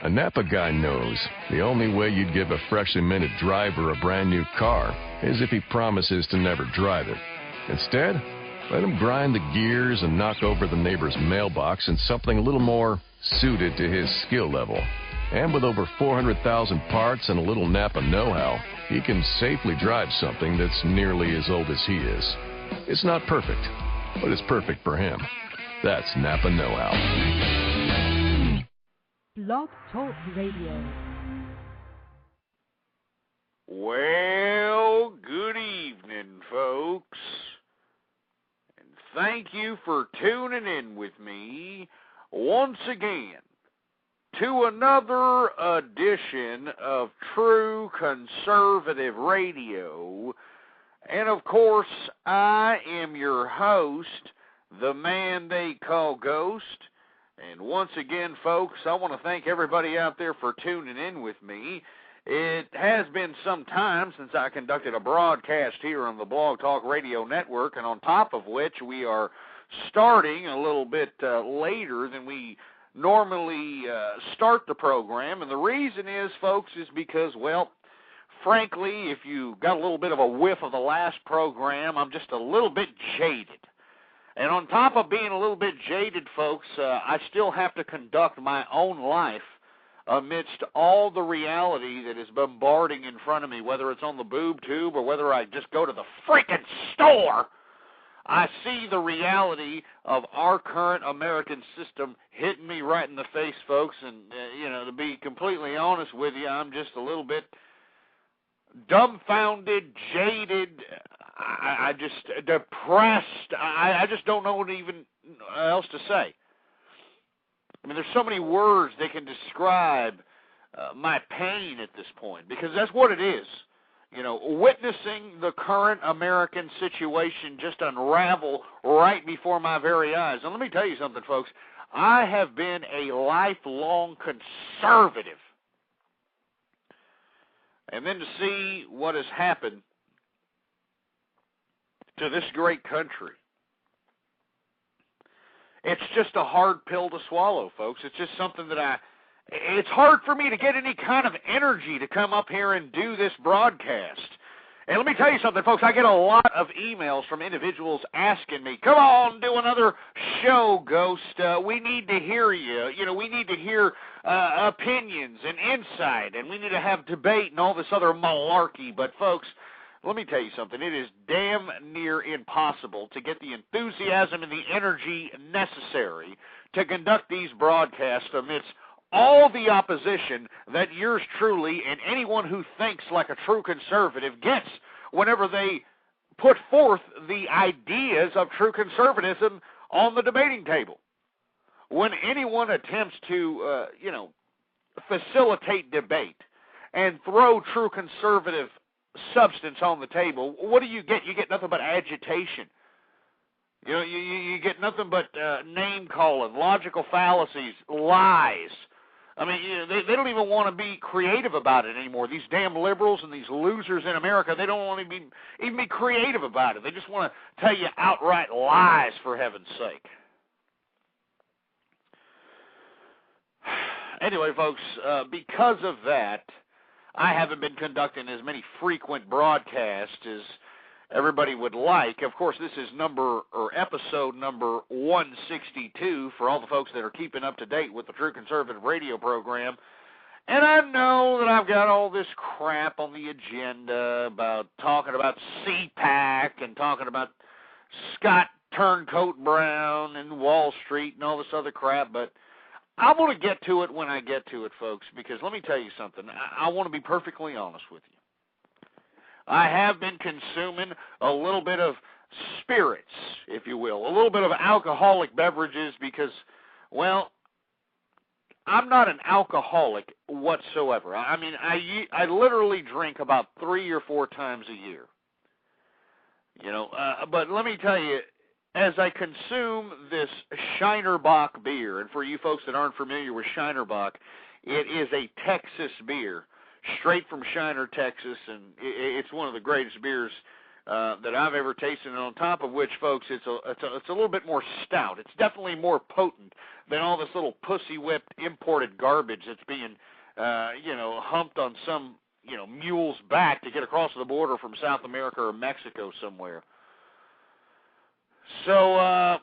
A Napa guy knows the only way you'd give a freshly minted driver a brand new car is if he promises to never drive it. Instead, let him grind the gears and knock over the neighbor's mailbox in something a little more suited to his skill level. And with over 400,000 parts and a little Napa know-how, he can safely drive something that's nearly as old as he is. It's not perfect, but it's perfect for him. That's Napa know-how. Blog Talk Radio. Well, good evening, folks. And thank you for tuning in with me once again to another edition of True Conservative Radio. And, of course, I am your host, the man they call Ghost. And once again, folks, I want to thank everybody out there for tuning in with me. It has been some time since I conducted a broadcast here on the Blog Talk Radio Network, and on top of which we are starting a little bit later than we normally start the program. And the reason is, folks, is because, well, frankly, if you got a little bit of a whiff of the last program, I'm just a little bit jaded. And on top of being a little bit jaded, folks, I still have to conduct my own life amidst all the reality that is bombarding in front of me, whether it's on the boob tube or whether I just go to the freaking store. I see the reality of our current American system hitting me right in the face, folks, and, to be completely honest with you, I'm just a little bit dumbfounded, jaded, I just depressed. I just don't know what even else to say. I mean, there's so many words that can describe my pain at this point, because that's what it is. Witnessing the current American situation just unravel right before my very eyes. And let me tell you something, folks. I have been a lifelong conservative. And then to see what has happened to this great country, it's just a hard pill to swallow, folks. It's just something that it's hard for me to get any kind of energy to come up here and do this broadcast. And let me tell you something, folks. I get a lot of emails from individuals asking me, come on, do another show, Ghost. We need to hear you. We need to hear opinions and insight, and we need to have debate and all this other malarkey. But, folks, let me tell you something. It is damn near impossible to get the enthusiasm and the energy necessary to conduct these broadcasts amidst all the opposition that yours truly and anyone who thinks like a true conservative gets whenever they put forth the ideas of true conservatism on the debating table. When anyone attempts to, facilitate debate and throw true conservative substance on the table, what do you get? You get nothing but agitation. You get nothing but name-calling, logical fallacies, lies. I mean, they don't even want to be creative about it anymore. These damn liberals and these losers in America, they don't want to even be creative about it. They just want to tell you outright lies, for heaven's sake. Anyway, folks, because of that, I haven't been conducting as many frequent broadcasts as everybody would like. Of course, this is episode number 162 for all the folks that are keeping up to date with the True Conservative Radio program. And I know that I've got all this crap on the agenda about talking about CPAC and talking about Scott Turncoat Brown and Wall Street and all this other crap, but I'm going to get to it when I get to it, folks, because let me tell you something. I want to be perfectly honest with you. I have been consuming a little bit of spirits, if you will, a little bit of alcoholic beverages because, well, I'm not an alcoholic whatsoever. I mean, I literally drink about 3 or 4 times a year. But let me tell you, as I consume this Shinerbach beer, and for you folks that aren't familiar with Shinerbach, it is a Texas beer, straight from Shiner, Texas, and it's one of the greatest beers that I've ever tasted, and on top of which, folks, it's a little bit more stout. It's definitely more potent than all this little pussy-whipped imported garbage that's being, humped on some, mule's back to get across the border from South America or Mexico somewhere. So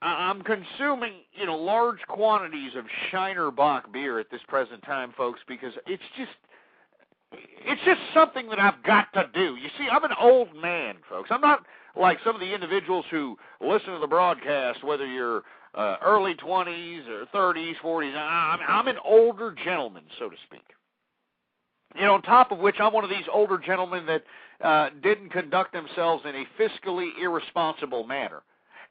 I'm consuming, large quantities of Shiner Bock beer at this present time, folks, because it's just something that I've got to do. You see, I'm an old man, folks. I'm not like some of the individuals who listen to the broadcast, whether you're early 20s or 30s, 40s. I'm an older gentleman, so to speak. On top of which, I'm one of these older gentlemen that didn't conduct themselves in a fiscally irresponsible manner.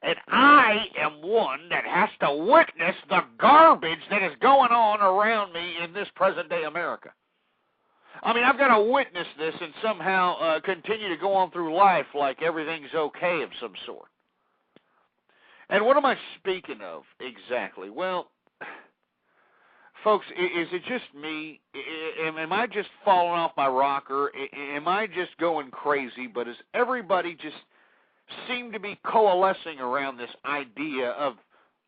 And I am one that has to witness the garbage that is going on around me in this present-day America. I mean, I've got to witness this and somehow continue to go on through life like everything's okay of some sort. And what am I speaking of exactly? Well, folks, is it just me? Am I just falling off my rocker? Am I just going crazy? But does everybody just seem to be coalescing around this idea of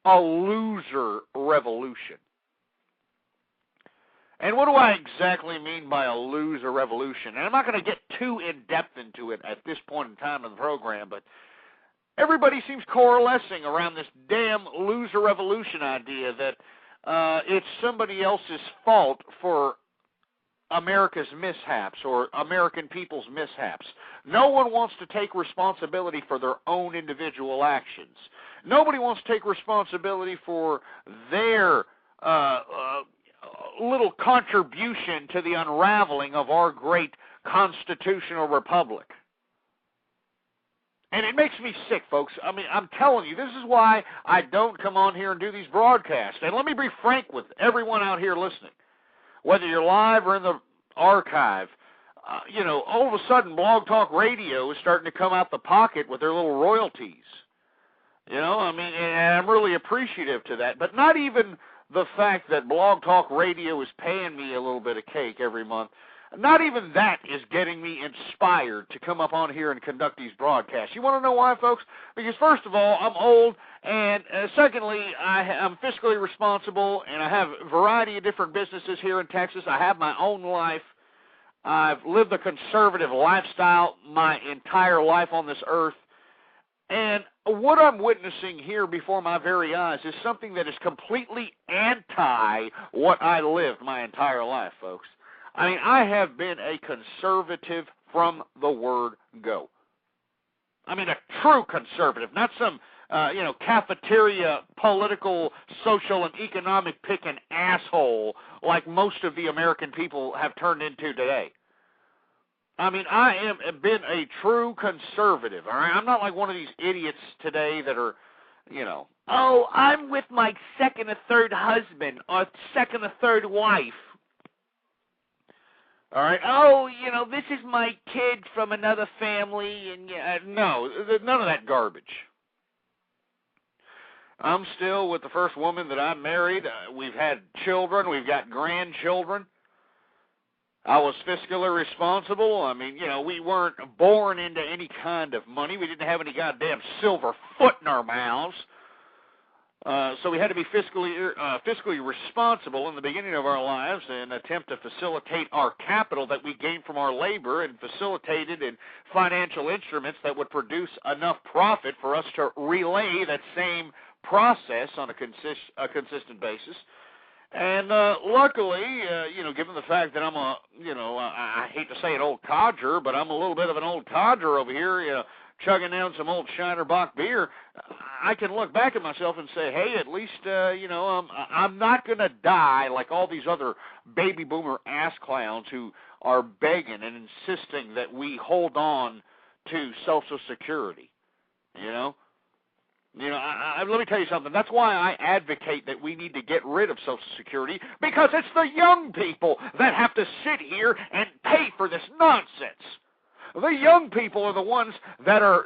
a loser revolution? And what do I exactly mean by a loser revolution? And I'm not going to get too in-depth into it at this point in time in the program, but everybody seems coalescing around this damn loser revolution idea that it's somebody else's fault for America's mishaps or American people's mishaps. No one wants to take responsibility for their own individual actions. Nobody wants to take responsibility for their little contribution to the unraveling of our great constitutional republic. And it makes me sick, folks. I mean, I'm telling you, this is why I don't come on here and do these broadcasts. And let me be frank with everyone out here listening. Whether you're live or in the archive, all of a sudden Blog Talk Radio is starting to come out the pocket with their little royalties. And I'm really appreciative to that. But not even the fact that Blog Talk Radio is paying me a little bit of cake every month. Not even that is getting me inspired to come up on here and conduct these broadcasts. You want to know why, folks? Because first of all, I'm old, and secondly, I'm fiscally responsible, and I have a variety of different businesses here in Texas. I have my own life. I've lived a conservative lifestyle my entire life on this earth. And what I'm witnessing here before my very eyes is something that is completely anti what I lived my entire life, folks. I mean, I have been a conservative from the word go. I mean, a true conservative, not some, cafeteria political, social, and economic picking asshole like most of the American people have turned into today. I mean, I have been a true conservative, all right? I'm not like one of these idiots today that are, oh, I'm with my second or third husband or second or third wife. All right. Oh, this is my kid from another family, and no, none of that garbage. I'm still with the first woman that I married. We've had children. We've got grandchildren. I was fiscally responsible. I mean, we weren't born into any kind of money. We didn't have any goddamn silver foot in our mouths. So we had to be fiscally responsible in the beginning of our lives and attempt to facilitate our capital that we gained from our labor and facilitate it in financial instruments that would produce enough profit for us to relay that same process on a consistent basis. And luckily, given the fact that I'm I hate to say an old codger, but I'm a little bit of an old codger over here, chugging down some old Shiner Bock beer, I can look back at myself and say, hey, at least, I'm not going to die like all these other baby boomer ass clowns who are begging and insisting that we hold on to Social Security, let me tell you something. That's why I advocate that we need to get rid of Social Security, because it's the young people that have to sit here and pay for this nonsense. The young people are the ones that are,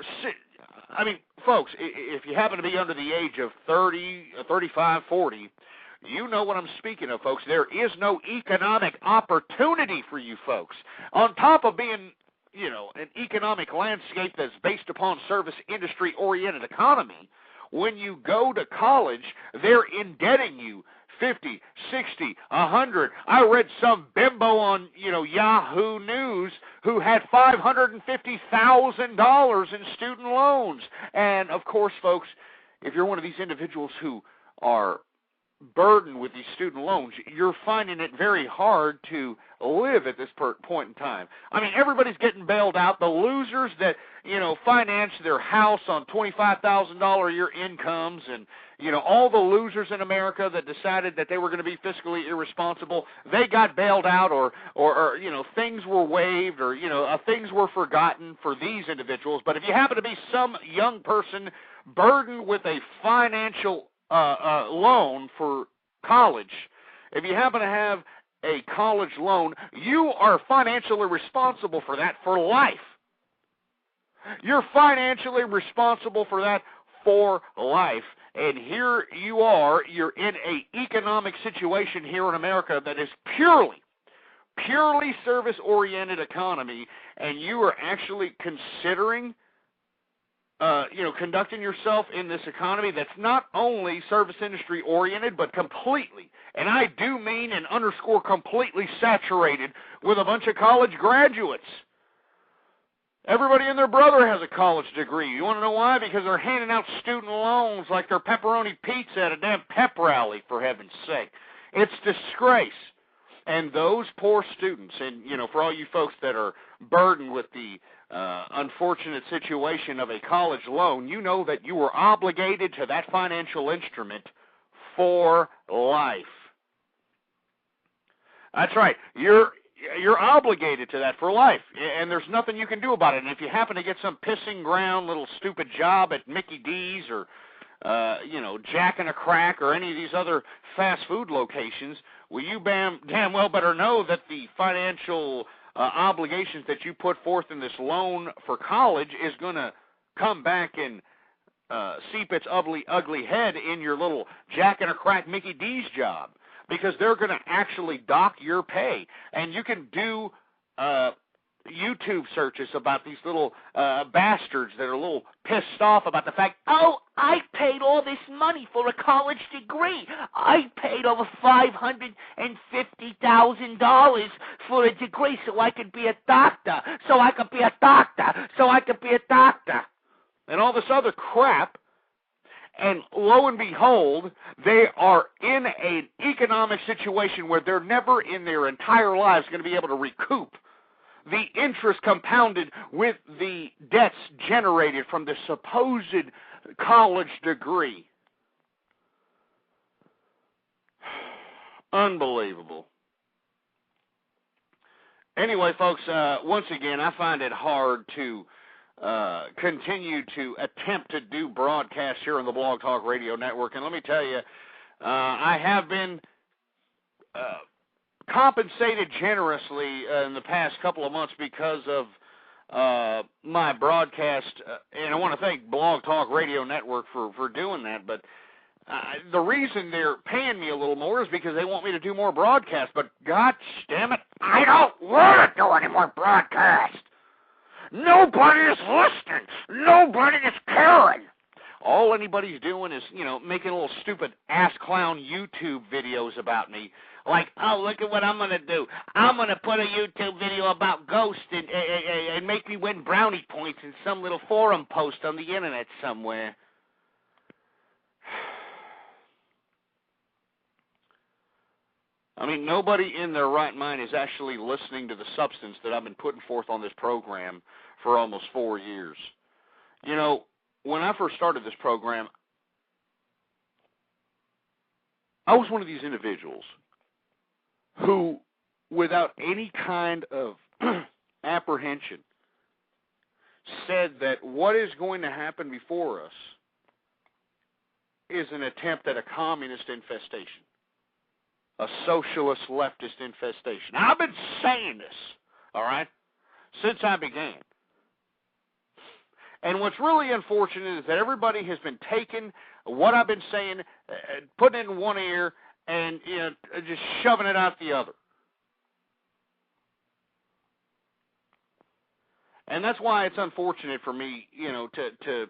folks, if you happen to be under the age of 30, 35, 40, you know what I'm speaking of, folks. There is no economic opportunity for you folks. On top of being an economic landscape that's based upon service industry-oriented economy, when you go to college, they're indebting you 50, 60, 100. I read some bimbo on, Yahoo News who had $550,000 in student loans. And, of course, folks, if you're one of these individuals who are burdened with these student loans, you're finding it very hard to live at this point in time. I mean, everybody's getting bailed out. The losers that, finance their house on $25,000 a year incomes, and, all the losers in America that decided that they were going to be fiscally irresponsible, they got bailed out, or things were waived, or, things were forgotten for these individuals. But if you happen to be some young person burdened with a financial loan for college, if you happen to have a college loan, you are financially responsible for that for life. You're financially responsible for that for life. And here you are, you're in an economic situation here in America that is purely service-oriented economy, and you are actually considering conducting yourself in this economy that's not only service industry oriented, but completely, and I do mean and underscore completely, saturated with a bunch of college graduates. Everybody and their brother has a college degree. You want to know why? Because they're handing out student loans like they're pepperoni pizza at a damn pep rally, for heaven's sake. It's disgrace. And those poor students, and, for all you folks that are burdened with the unfortunate situation of a college loan, you know that you are obligated to that financial instrument for life. That's right. You're obligated to that for life, and there's nothing you can do about it. And if you happen to get some pissing ground little stupid job at Mickey D's or Jack and a Crack or any of these other fast food locations, well, you damn well better know that the financial obligations that you put forth in this loan for college is going to come back and seep its ugly head in your little Jack and a Crack Mickey D's job, because they're going to actually dock your pay. And you can do YouTube searches about these little bastards that are a little pissed off about the fact, oh, I paid all this money for a college degree. I paid over $550,000 for a degree so I could be a doctor, so I could be a doctor, so I could be a doctor, and all this other crap. And lo and behold, they are in an economic situation where they're never in their entire lives going to be able to recoup the interest compounded with the debts generated from the supposed college degree. Unbelievable. Anyway, folks, once again, I find it hard to continue to attempt to do broadcasts here on the Blog Talk Radio Network. And let me tell you, I have been compensated generously in the past couple of months because of my broadcast, and I want to thank Blog Talk Radio Network for doing that. But the reason they're paying me a little more is because they want me to do more broadcasts. But God damn it, I don't want to do any more broadcasts. Nobody is listening. Nobody is caring. All anybody's doing is, making little stupid ass clown YouTube videos about me. Like, oh, look at what I'm going to do. I'm going to put a YouTube video about ghosts and make me win brownie points in some little forum post on the internet somewhere. I mean, nobody in their right mind is actually listening to the substance that I've been putting forth on this program for almost 4 years. When I first started this program, I was one of these individuals who, without any kind of apprehension, said that what is going to happen before us is an attempt at a communist infestation, a socialist leftist infestation. Now, I've been saying this, all right, since I began. And what's really unfortunate is that everybody has been taking what I've been saying, putting it in one ear, and just shoving it out the other. And that's why it's unfortunate for me, to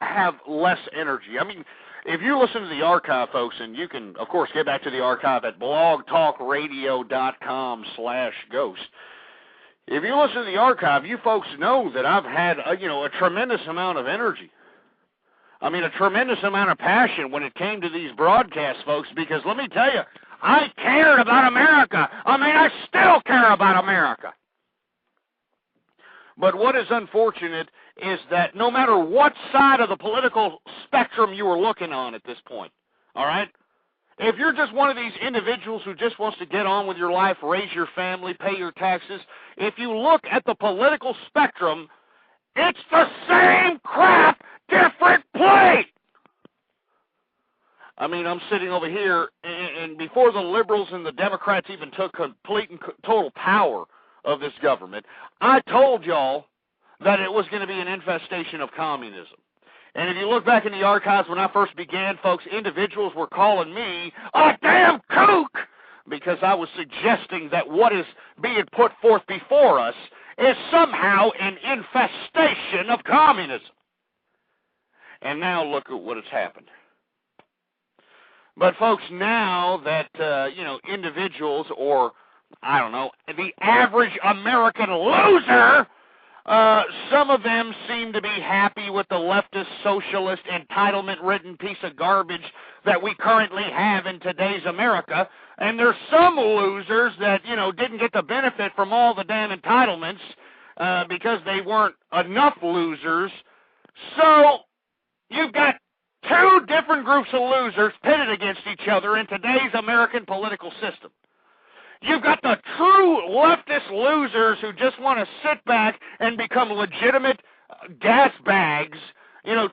have less energy. I mean, if you listen to the archive, folks, and you can, of course, get back to the archive at blogtalkradio.com/ghost. If you listen to the archive, you folks know that I've had, a tremendous amount of energy. I mean, a tremendous amount of passion when it came to these broadcasts, folks, because let me tell you, I cared about America. I mean, I still care about America. But what is unfortunate is that no matter what side of the political spectrum you are looking on at this point, all right, if you're just one of these individuals who just wants to get on with your life, raise your family, pay your taxes, if you look at the political spectrum, it's the same crap, different plate. I mean, I'm sitting over here, and before the liberals and the Democrats even took complete and total power of this government, I told y'all that it was going to be an infestation of communism. And if you look back in the archives when I first began, folks, individuals were calling me a damn kook because I was suggesting that what is being put forth before us is somehow an infestation of communism. And now look at what has happened. But, folks, now that, individuals or, I don't know, the average American loser, some of them seem to be happy with the leftist, socialist, entitlement-ridden piece of garbage that we currently have in today's America. And there's some losers that, didn't get the benefit from all the damn entitlements because they weren't enough losers. So you've got two different groups of losers pitted against each other in today's American political system. You've got the true leftist losers who just want to sit back and become legitimate gas bags,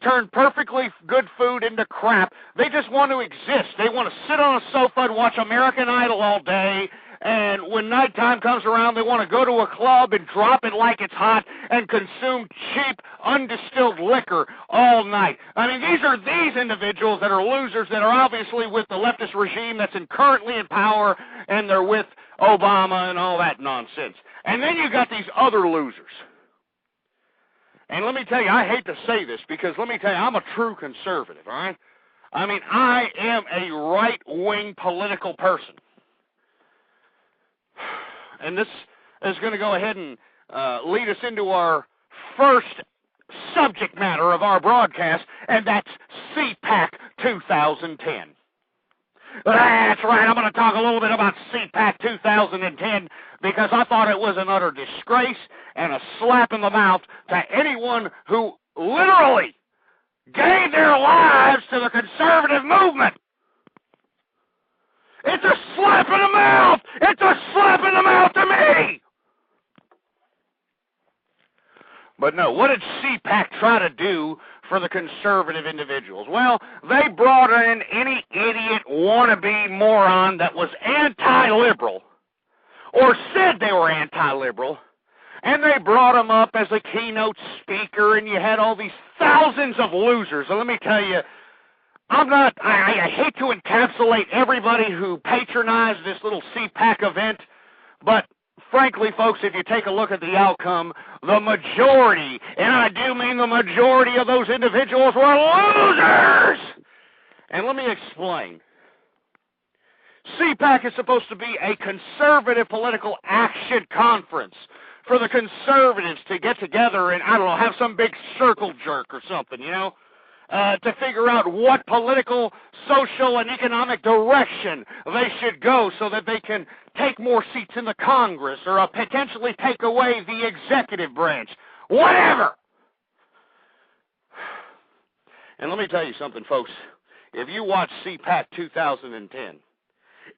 turn perfectly good food into crap. They just want to exist. They want to sit on a sofa and watch American Idol all day, and when nighttime comes around, they want to go to a club and drop it like it's hot and consume cheap, undistilled liquor all night. I mean, these are these individuals that are losers that are obviously with the leftist regime that's currently in power, and they're with Obama and all that nonsense. And then you got these other losers. And let me tell you, I hate to say this because let me tell you, I'm a true conservative, all right? I mean, I am a right-wing political person. And this is going to go ahead and lead us into our first subject matter of our broadcast, and that's CPAC 2010. That's right, I'm going to talk a little bit about CPAC 2010 because I thought it was an utter disgrace and a slap in the mouth to anyone who literally gave their lives to the conservative movement. It's a slap in the mouth! It's a slap in the mouth to me! But no, what did CPAC try to do for the conservative individuals? Well, they brought in any idiot wannabe moron that was anti-liberal or said they were anti-liberal, and they brought him up as a keynote speaker, and you had all these thousands of losers. And let me tell you, I hate to encapsulate everybody who patronized this little CPAC event, but frankly, folks, if you take a look at the outcome, the majority, and I do mean the majority of those individuals were losers! And let me explain. CPAC is supposed to be a conservative political action conference for the conservatives to get together and, I don't know, have some big circle jerk or something, to figure out what political, social, and economic direction they should go so that they can take more seats in the Congress or potentially take away the executive branch. Whatever! And let me tell you something, folks. If you watch CPAC 2010,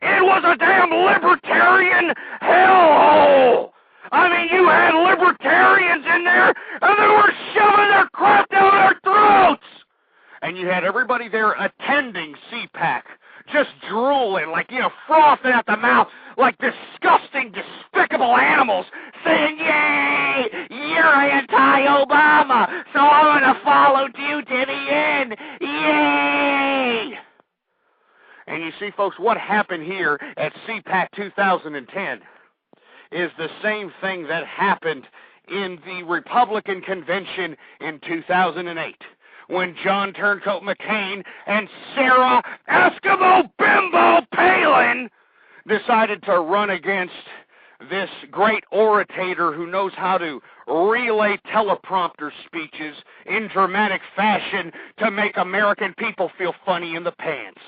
it was a damn libertarian hellhole! I mean, you had libertarians in there, and they were shoving their crap down their throats! And you had everybody there attending CPAC, just drooling, frothing at the mouth, like disgusting, despicable animals, saying, "Yay, you're anti-Obama, so I'm going to follow you to the end, yay!" And you see, folks, what happened here at CPAC 2010 is the same thing that happened in the Republican convention in 2008 when John Turncoat McCain and Sarah Eskimo Bimbo Palin decided to run against this great orator who knows how to relay teleprompter speeches in dramatic fashion to make American people feel funny in the pants.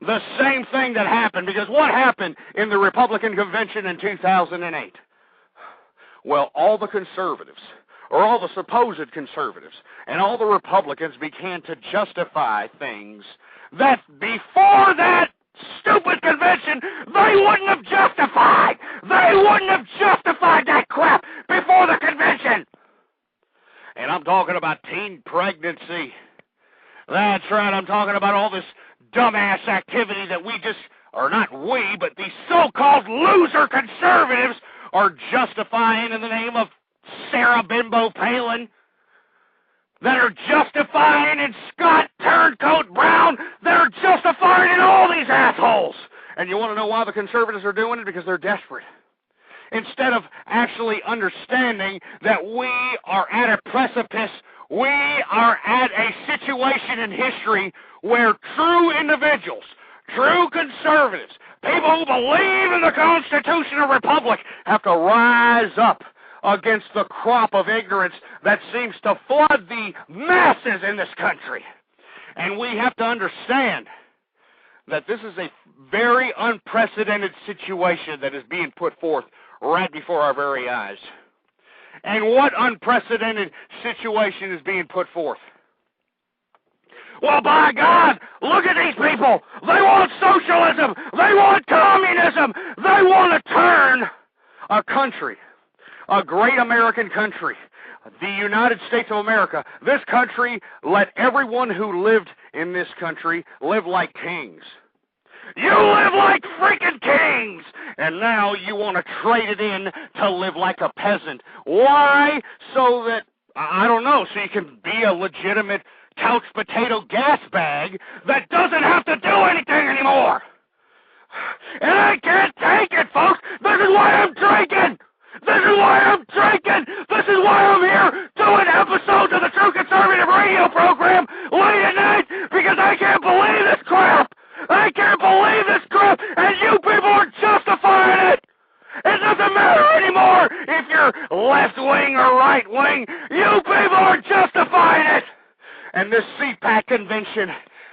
The same thing that happened, because what happened in the Republican convention in 2008? Well, all the conservatives, or all the supposed conservatives, and all the Republicans began to justify things that before that stupid convention, they wouldn't have justified. They wouldn't have justified that crap before the convention. And I'm talking about teen pregnancy. That's right, I'm talking about all this dumbass activity that we just, or not we, but these so-called loser conservatives are justifying in the name of Sarah Bimbo Palin, that are justifying in Scott Turncoat Brown, that are justifying in all these assholes. And you want to know why the conservatives are doing it? Because they're desperate. Instead of actually understanding that we are at a precipice, we are at a situation in history where true individuals, true conservatives, people who believe in the constitutional republic have to rise up against the crop of ignorance that seems to flood the masses in this country. And we have to understand that this is a very unprecedented situation that is being put forth right before our very eyes. And what unprecedented situation is being put forth? Well, by God, look at these people. They want socialism. They want communism. They want to turn a country, a great American country, the United States of America. This country let everyone who lived in this country live like kings. You live like freaking kings, and now you want to trade it in to live like a peasant. Why? So that, I don't know, so you can be a legitimate couch potato gas bag that doesn't have to do anything anymore. And I can't take it, folks. This is why I'm drinking. This is why I'm drinking. This is why I'm here doing episodes of the True Conservative radio program late at night, because I can't believe this crap. I can't believe this crap, and you people are justifying it. It doesn't matter anymore if you're left-wing or right-wing. You people are justifying it. And this CPAC convention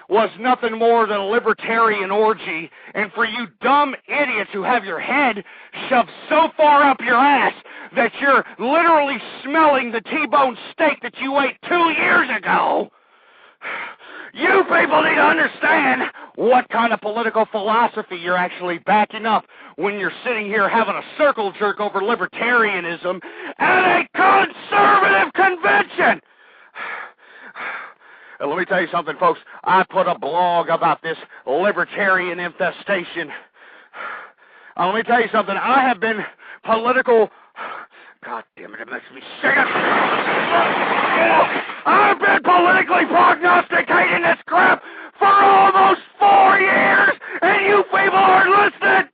was nothing more than a libertarian orgy. And for you dumb idiots who have your head shoved so far up your ass that you're literally smelling the T-bone steak that you ate 2 years ago, you people need to understand what kind of political philosophy you're actually backing up when you're sitting here having a circle jerk over libertarianism at a conservative convention. And let me tell you something, folks. I put a blog about this libertarian infestation. Let me tell you something. I have been political... God damn it, it makes me sick. I've been politically prognosticating this crap for almost 4 years, and you people aren't listening.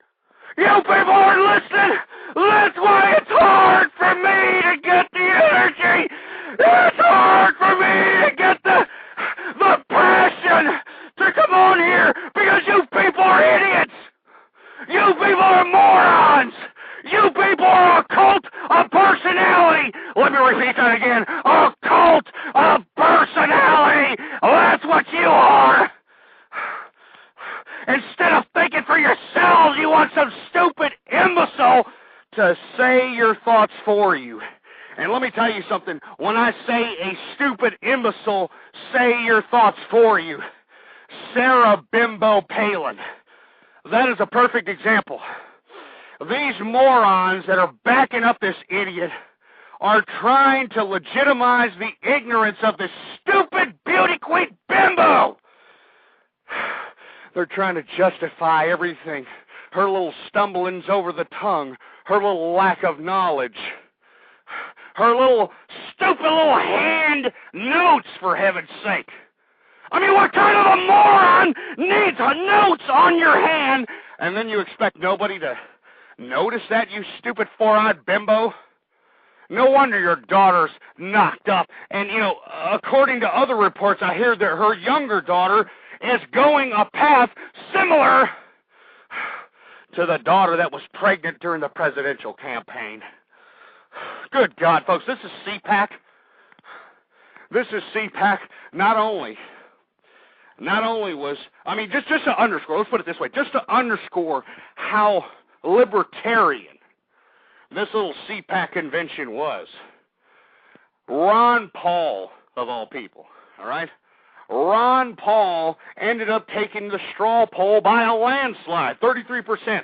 You people aren't listening. That's why it's hard for me to get the energy. It's hard for me to get the passion to come on here, because you people are idiots. You people are morons. You people are a cult of personality. Let me repeat that again. A cult of personality. That's what you are. Instead of thinking for yourselves, you want some stupid imbecile to say your thoughts for you. And let me tell you something. When I say a stupid imbecile say your thoughts for you, Sarah Bimbo Palin, that is a perfect example. These morons that are backing up this idiot are trying to legitimize the ignorance of this stupid beauty queen bimbo. They're trying to justify everything. Her little stumblings over the tongue, her little lack of knowledge, her little stupid little hand notes, for heaven's sake. I mean, what kind of a moron needs notes on your hand, and then you expect nobody to notice that, you stupid four-eyed bimbo? No wonder your daughter's knocked up. And, according to other reports, I hear that her younger daughter is going a path similar to the daughter that was pregnant during the presidential campaign. Good God, folks, this is CPAC. This is CPAC. Not only was, just to underscore, let's put it this way, just to underscore how libertarian this little CPAC convention was. Ron Paul, of all people, all right? Ron Paul ended up taking the straw poll by a landslide. 33%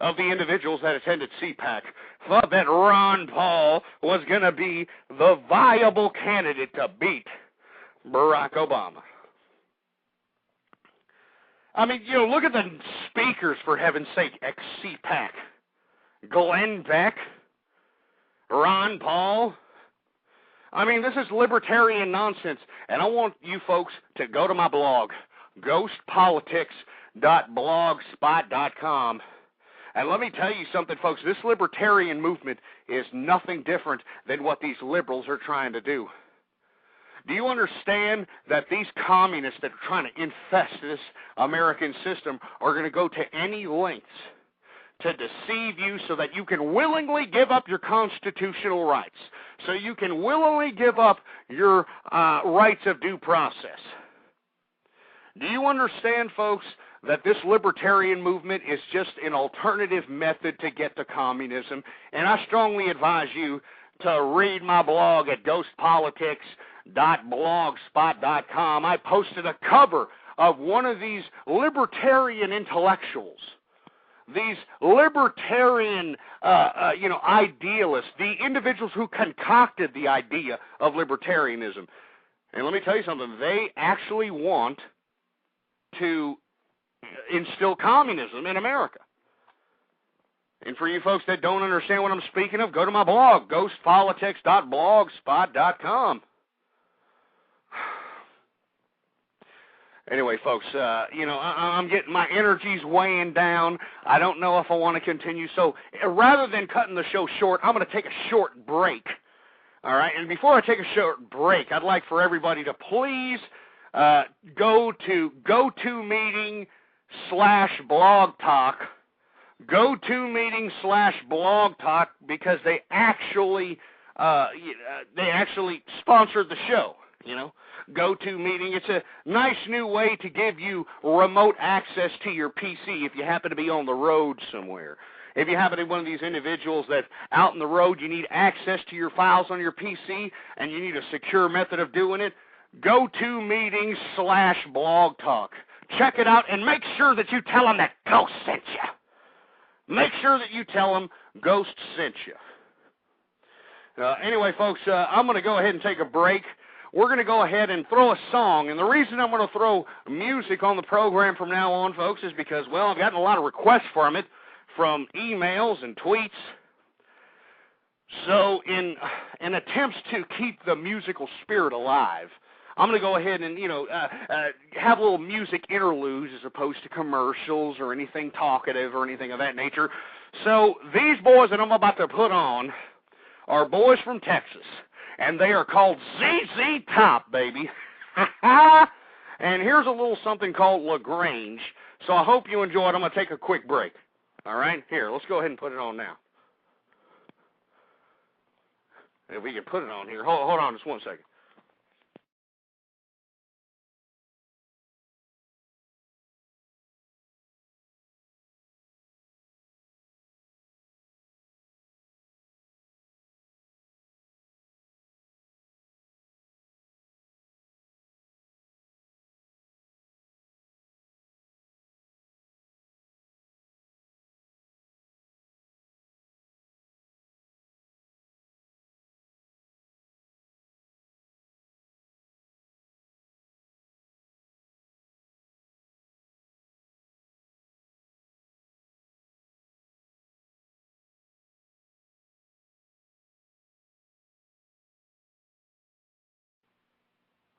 of the individuals that attended CPAC thought that Ron Paul was going to be the viable candidate to beat Barack Obama. Look at the speakers, for heaven's sake, at CPAC. Glenn Beck, Ron Paul. This is libertarian nonsense, and I want you folks to go to my blog, ghostpolitics.blogspot.com, and let me tell you something, folks. This libertarian movement is nothing different than what these liberals are trying to do. Do you understand that these communists that are trying to infest this American system are going to go to any lengths to deceive you so that you can willingly give up your constitutional rights, so you can willingly give up your rights of due process? Do you understand, folks, that this libertarian movement is just an alternative method to get to communism? And I strongly advise you to read my blog at ghostpolitics.blogspot.com. I posted a cover of one of these libertarian intellectuals, these libertarian, idealists, the individuals who concocted the idea of libertarianism. And let me tell you something, they actually want to instill communism in America. And for you folks that don't understand what I'm speaking of, go to my blog, ghostpolitics.blogspot.com. Anyway, folks, I'm getting, my energy's weighing down. I don't know if I want to continue. So rather than cutting the show short, I'm going to take a short break. All right? And before I take a short break, I'd like for everybody to please go to GoToMeeting/Blog Talk. GoToMeeting/Blog Talk, because they actually sponsored the show, GoToMeeting. It's a nice new way to give you remote access to your PC if you happen to be on the road somewhere. If you happen to be one of these individuals that out on the road, you need access to your files on your PC and you need a secure method of doing it, GoToMeeting/Blog Talk. Check it out and make sure that you tell them that Ghost sent you. Make sure that you tell them Ghost sent you. Anyway, folks, I'm going to go ahead and take a break. We're going to go ahead and throw a song. And the reason I'm going to throw music on the program from now on, folks, is because, well, I've gotten a lot of requests from it, from emails and tweets. So in attempts to keep the musical spirit alive, I'm going to go ahead and, have a little music interludes as opposed to commercials or anything talkative or anything of that nature. So these boys that I'm about to put on are boys from Texas, and they are called ZZ Top, baby. And here's a little something called LaGrange. So I hope you enjoy it. I'm going to take a quick break. All right? Here, let's go ahead and put it on now. If we can put it on here. Hold on just one second.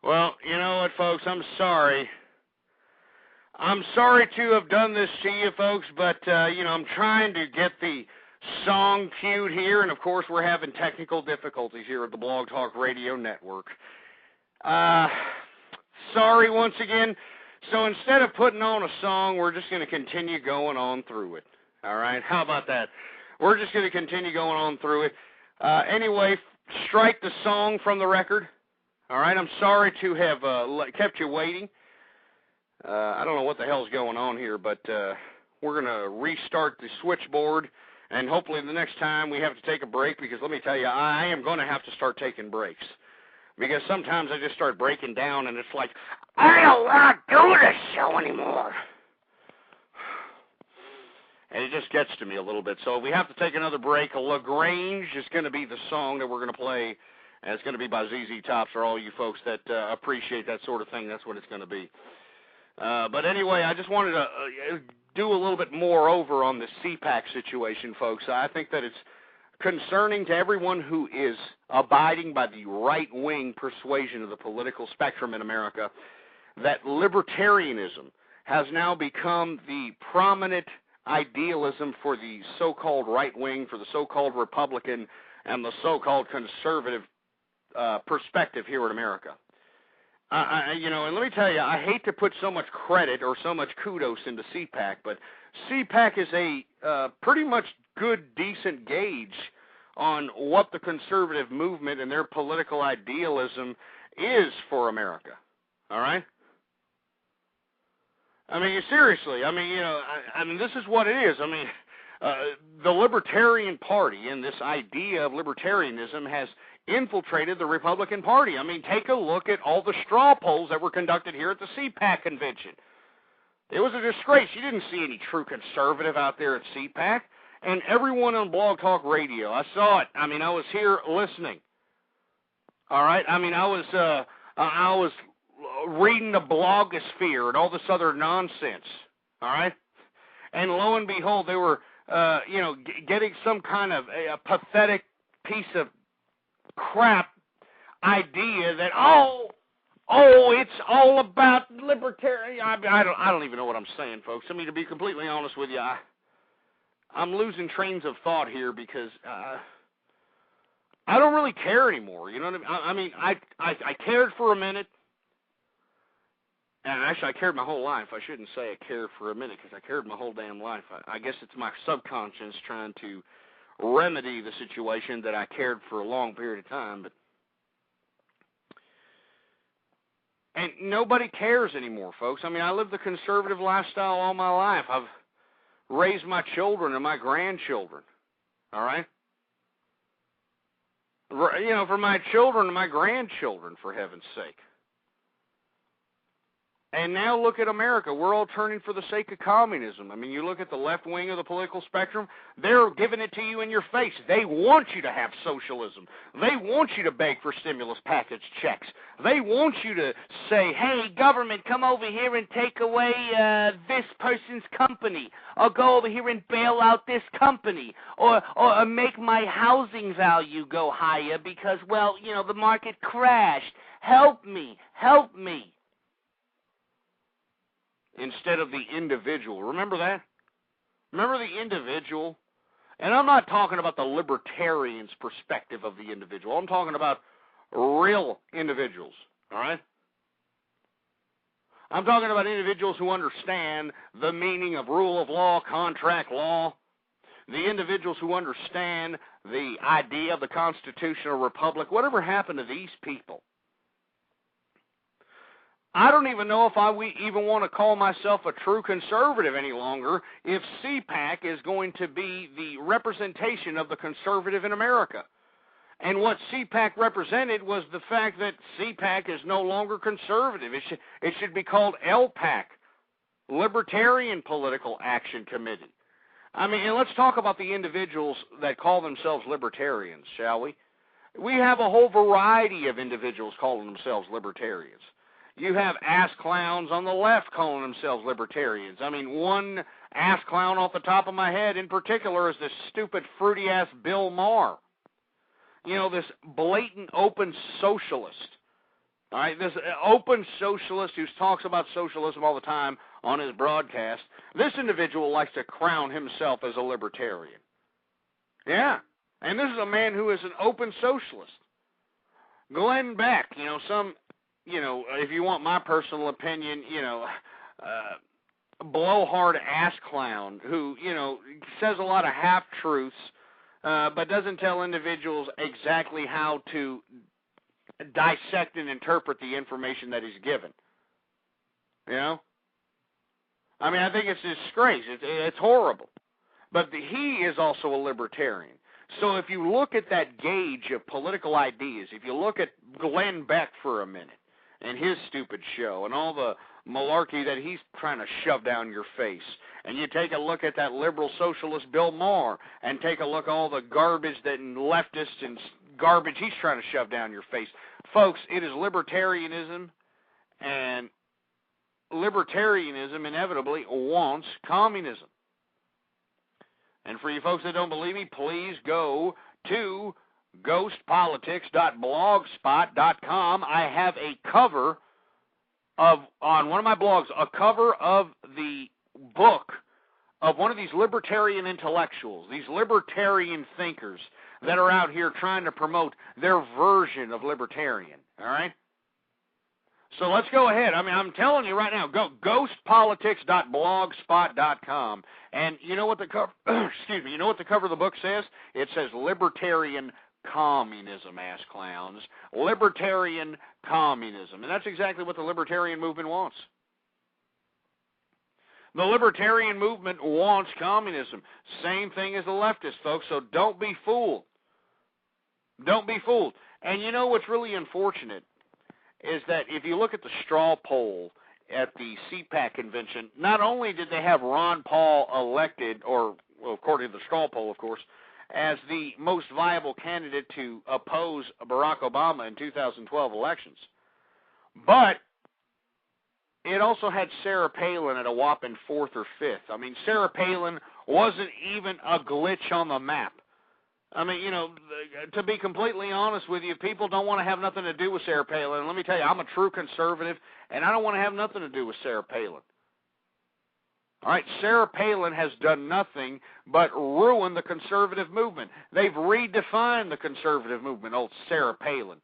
Well, you know what, folks, I'm sorry. I'm sorry to have done this to you, folks, but, I'm trying to get the song queued here, and of course we're having technical difficulties here at the Blog Talk Radio Network. Sorry once again. So instead of putting on a song, we're just going to continue going on through it. All right? How about that? We're just going to continue going on through it. Anyway, strike the song from the record. All right? I'm sorry to have kept you waiting. I don't know what the hell's going on here, but we're going to restart the switchboard, and hopefully the next time we have to take a break, because let me tell you, I am going to have to start taking breaks. Because sometimes I just start breaking down, and it's like, I don't want to do this show anymore. And it just gets to me a little bit. So if we have to take another break, LaGrange is going to be the song that we're going to play, and it's going to be by ZZ Tops for all you folks that appreciate that sort of thing. That's what it's going to be. But anyway, I just wanted to do a little bit more over on the CPAC situation, folks. I think that it's concerning to everyone who is abiding by the right-wing persuasion of the political spectrum in America that libertarianism has now become the prominent idealism for the so-called right-wing, for the so-called Republican, and the so-called conservative perspective here in America. And let me tell you, I hate to put so much credit or so much kudos into CPAC, but CPAC is a pretty much good, decent gauge on what the conservative movement and their political idealism is for America. All right? I mean, seriously. I mean, this is what it is. I mean, the Libertarian Party and this idea of libertarianism has infiltrated the Republican Party. I mean, take a look at all the straw polls that were conducted here at the CPAC convention. It was a disgrace. You didn't see any true conservative out there at CPAC. And everyone on Blog Talk Radio, I saw it. I mean, I was here listening. All right? I mean, I was reading the blogosphere and all this other nonsense. All right? And lo and behold, they were, getting some kind of a pathetic piece of crap idea that, it's all about libertarian. I don't even know what I'm saying, folks. I mean, to be completely honest with you, I'm losing trains of thought here because I don't really care anymore. You know what I mean? I cared for a minute, and actually I cared my whole life. I shouldn't say I cared for a minute because I cared my whole damn life. I guess it's my subconscious trying to remedy the situation that I cared for a long period of time. And nobody cares anymore, folks. I mean, I lived the conservative lifestyle all my life. I've raised my children and my grandchildren, all right? For my children and my grandchildren, for heaven's sake. And now look at America. We're all turning for the sake of communism. I mean, you look at the left wing of the political spectrum, they're giving it to you in your face. They want you to have socialism. They want you to beg for stimulus package checks. They want you to say, hey, government, come over here and take away this person's company, or go over here and bail out this company, or make my housing value go higher because, the market crashed. Help me, help me. Instead of the individual. Remember that? Remember the individual? And I'm not talking about the libertarian's perspective of the individual. I'm talking about real individuals, all right? I'm talking about individuals who understand the meaning of rule of law, contract law, the individuals who understand the idea of the constitutional republic. Whatever happened to these people? I don't even know if I even want to call myself a true conservative any longer if CPAC is going to be the representation of the conservative in America. And what CPAC represented was the fact that CPAC is no longer conservative. It should be called LPAC, Libertarian Political Action Committee. I mean, and let's talk about the individuals that call themselves libertarians, shall we? We have a whole variety of individuals calling themselves libertarians. You have ass clowns on the left calling themselves libertarians. I mean, one ass clown off the top of my head in particular is this stupid, fruity-ass Bill Maher. This blatant open socialist. All right, this open socialist who talks about socialism all the time on his broadcast. This individual likes to crown himself as a libertarian. Yeah. And this is a man who is an open socialist. Glenn Beck, if you want my personal opinion, blowhard ass clown who, says a lot of half-truths, but doesn't tell individuals exactly how to dissect and interpret the information that he's given. I think it's a disgrace. It's horrible. But he is also a libertarian. So if you look at that gauge of political ideas, if you look at Glenn Beck for a minute and his stupid show and all the malarkey that he's trying to shove down your face, and you take a look at that liberal socialist Bill Maher and take a look at all the garbage that leftists and garbage he's trying to shove down your face. Folks, it is libertarianism, and libertarianism inevitably wants communism. And for you folks that don't believe me, please go to ghostpolitics.blogspot.com. I have a cover on one of my blogs, a cover of the book of one of these libertarian intellectuals, these libertarian thinkers that are out here trying to promote their version of libertarian, all right? So let's go ahead. I'm telling you right now, go ghostpolitics.blogspot.com, and you know what the cover you know what the cover of the book says? It says libertarian communism, ass clowns. Libertarian communism. And that's exactly what the libertarian movement wants. The libertarian movement wants communism. Same thing as the leftists, folks, so don't be fooled. Don't be fooled. And you know what's really unfortunate is that if you look at the straw poll at the CPAC convention, not only did they have Ron Paul elected, or well, according to the straw poll, of course, as the most viable candidate to oppose Barack Obama in 2012 elections, but it also had Sarah Palin at a whopping 4th or 5th. Sarah Palin wasn't even a glitch on the map. To be completely honest with you, people don't want to have nothing to do with Sarah Palin. Let me tell you, I'm a true conservative, and I don't want to have nothing to do with Sarah Palin. All right, Sarah Palin has done nothing but ruin the conservative movement. They've redefined the conservative movement, old Sarah Palin.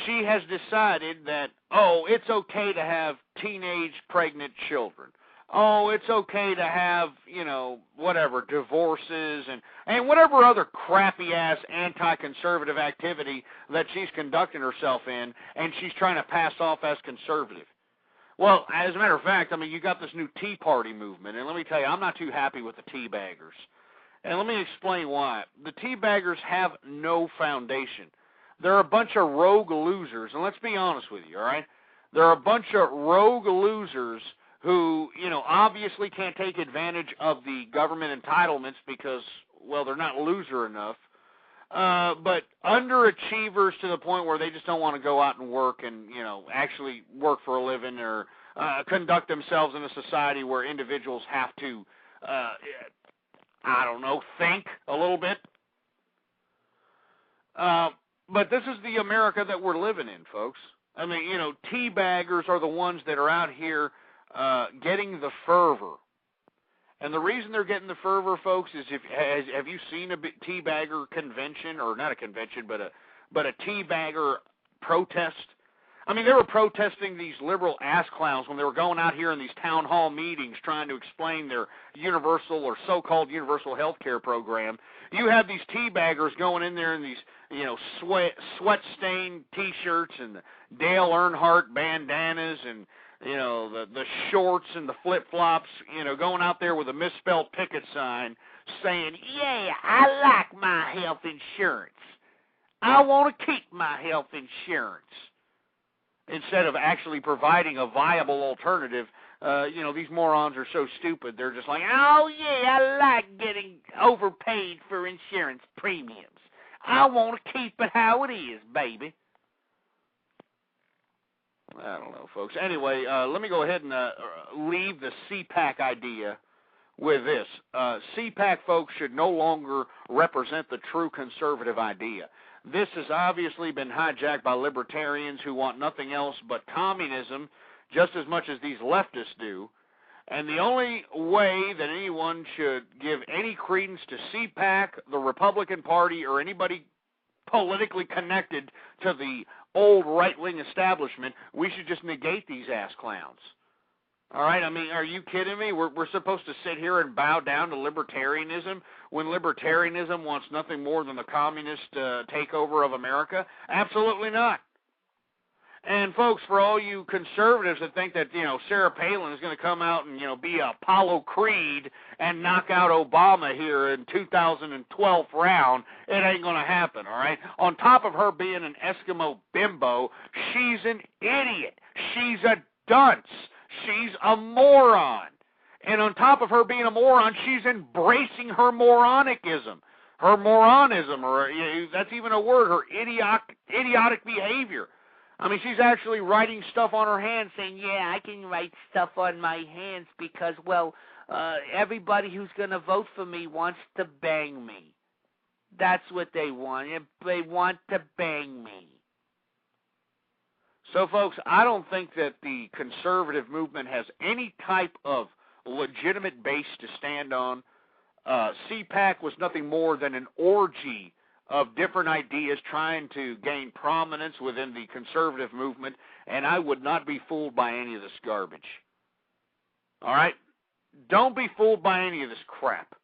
She has decided that, it's okay to have teenage pregnant children. It's okay to have, divorces and whatever other crappy-ass anti-conservative activity that she's conducting herself in, and she's trying to pass off as conservative. Well, as a matter of fact, you got this new Tea Party movement, and let me tell you, I'm not too happy with the tea baggers. And let me explain why. The tea baggers have no foundation. They're a bunch of rogue losers, and let's be honest with you, all right? They're a bunch of rogue losers who, obviously can't take advantage of the government entitlements because, well, they're not loser enough, but underachievers to the point where they just don't want to go out and work and, actually work for a living or conduct themselves in a society where individuals have to, think a little bit. But this is the America that we're living in, folks. Tea baggers are the ones that are out here getting the fervor. And the reason they're getting the fervor, folks, is have you seen a tea bagger convention, or not a convention, but a tea bagger protest? They were protesting these liberal ass clowns when they were going out here in these town hall meetings trying to explain their universal or so-called universal health care program. You have these tea baggers going in there in these, sweat-stained T-shirts and the Dale Earnhardt bandanas and, the shorts and the flip-flops, going out there with a misspelled picket sign saying, yeah, I like my health insurance. I want to keep my health insurance. Instead of actually providing a viable alternative, these morons are so stupid. They're just like, oh, yeah, I like getting overpaid for insurance premiums. I want to keep it how it is, baby. I don't know, folks. Anyway, let me go ahead and leave the CPAC idea with this. CPAC, folks, should no longer represent the true conservative idea. This has obviously been hijacked by libertarians who want nothing else but communism just as much as these leftists do. And the only way that anyone should give any credence to CPAC, the Republican Party, or anybody politically connected to the old right-wing establishment, we should just negate these ass clowns. All right? I mean, are you kidding me? We're supposed to sit here and bow down to libertarianism when libertarianism wants nothing more than the communist takeover of America? Absolutely not. And, folks, for all you conservatives that think that, Sarah Palin is going to come out and, be Apollo Creed and knock out Obama here in 2012 round, it ain't going to happen, all right? On top of her being an Eskimo bimbo, she's an idiot. She's a dunce. She's a moron. And on top of her being a moron, she's embracing her moronicism. Her moronism, or that's even a word, her idiotic behavior. I mean, she's actually writing stuff on her hands saying, yeah, I can write stuff on my hands because, well, everybody who's going to vote for me wants to bang me. That's what they want. They want to bang me. So, folks, I don't think that the conservative movement has any type of legitimate base to stand on. CPAC was nothing more than an orgy of different ideas trying to gain prominence within the conservative movement, and I would not be fooled by any of this garbage. All right? Don't be fooled by any of this crap.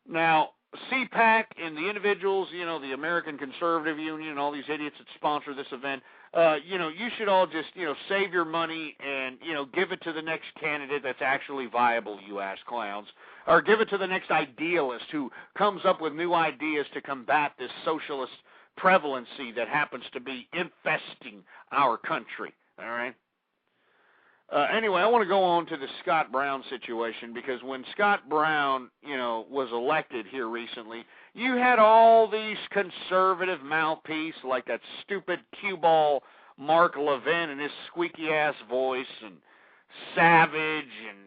Now, CPAC and the individuals, the American Conservative Union and all these idiots that sponsor this event, you should all just, save your money and, give it to the next candidate that's actually viable, you ass clowns. Or give it to the next idealist who comes up with new ideas to combat this socialist prevalency that happens to be infesting our country. All right? Anyway, I want to go on to the Scott Brown situation because when Scott Brown, was elected here recently, you had all these conservative mouthpiece like that stupid cue ball Mark Levin and his squeaky-ass voice and Savage and,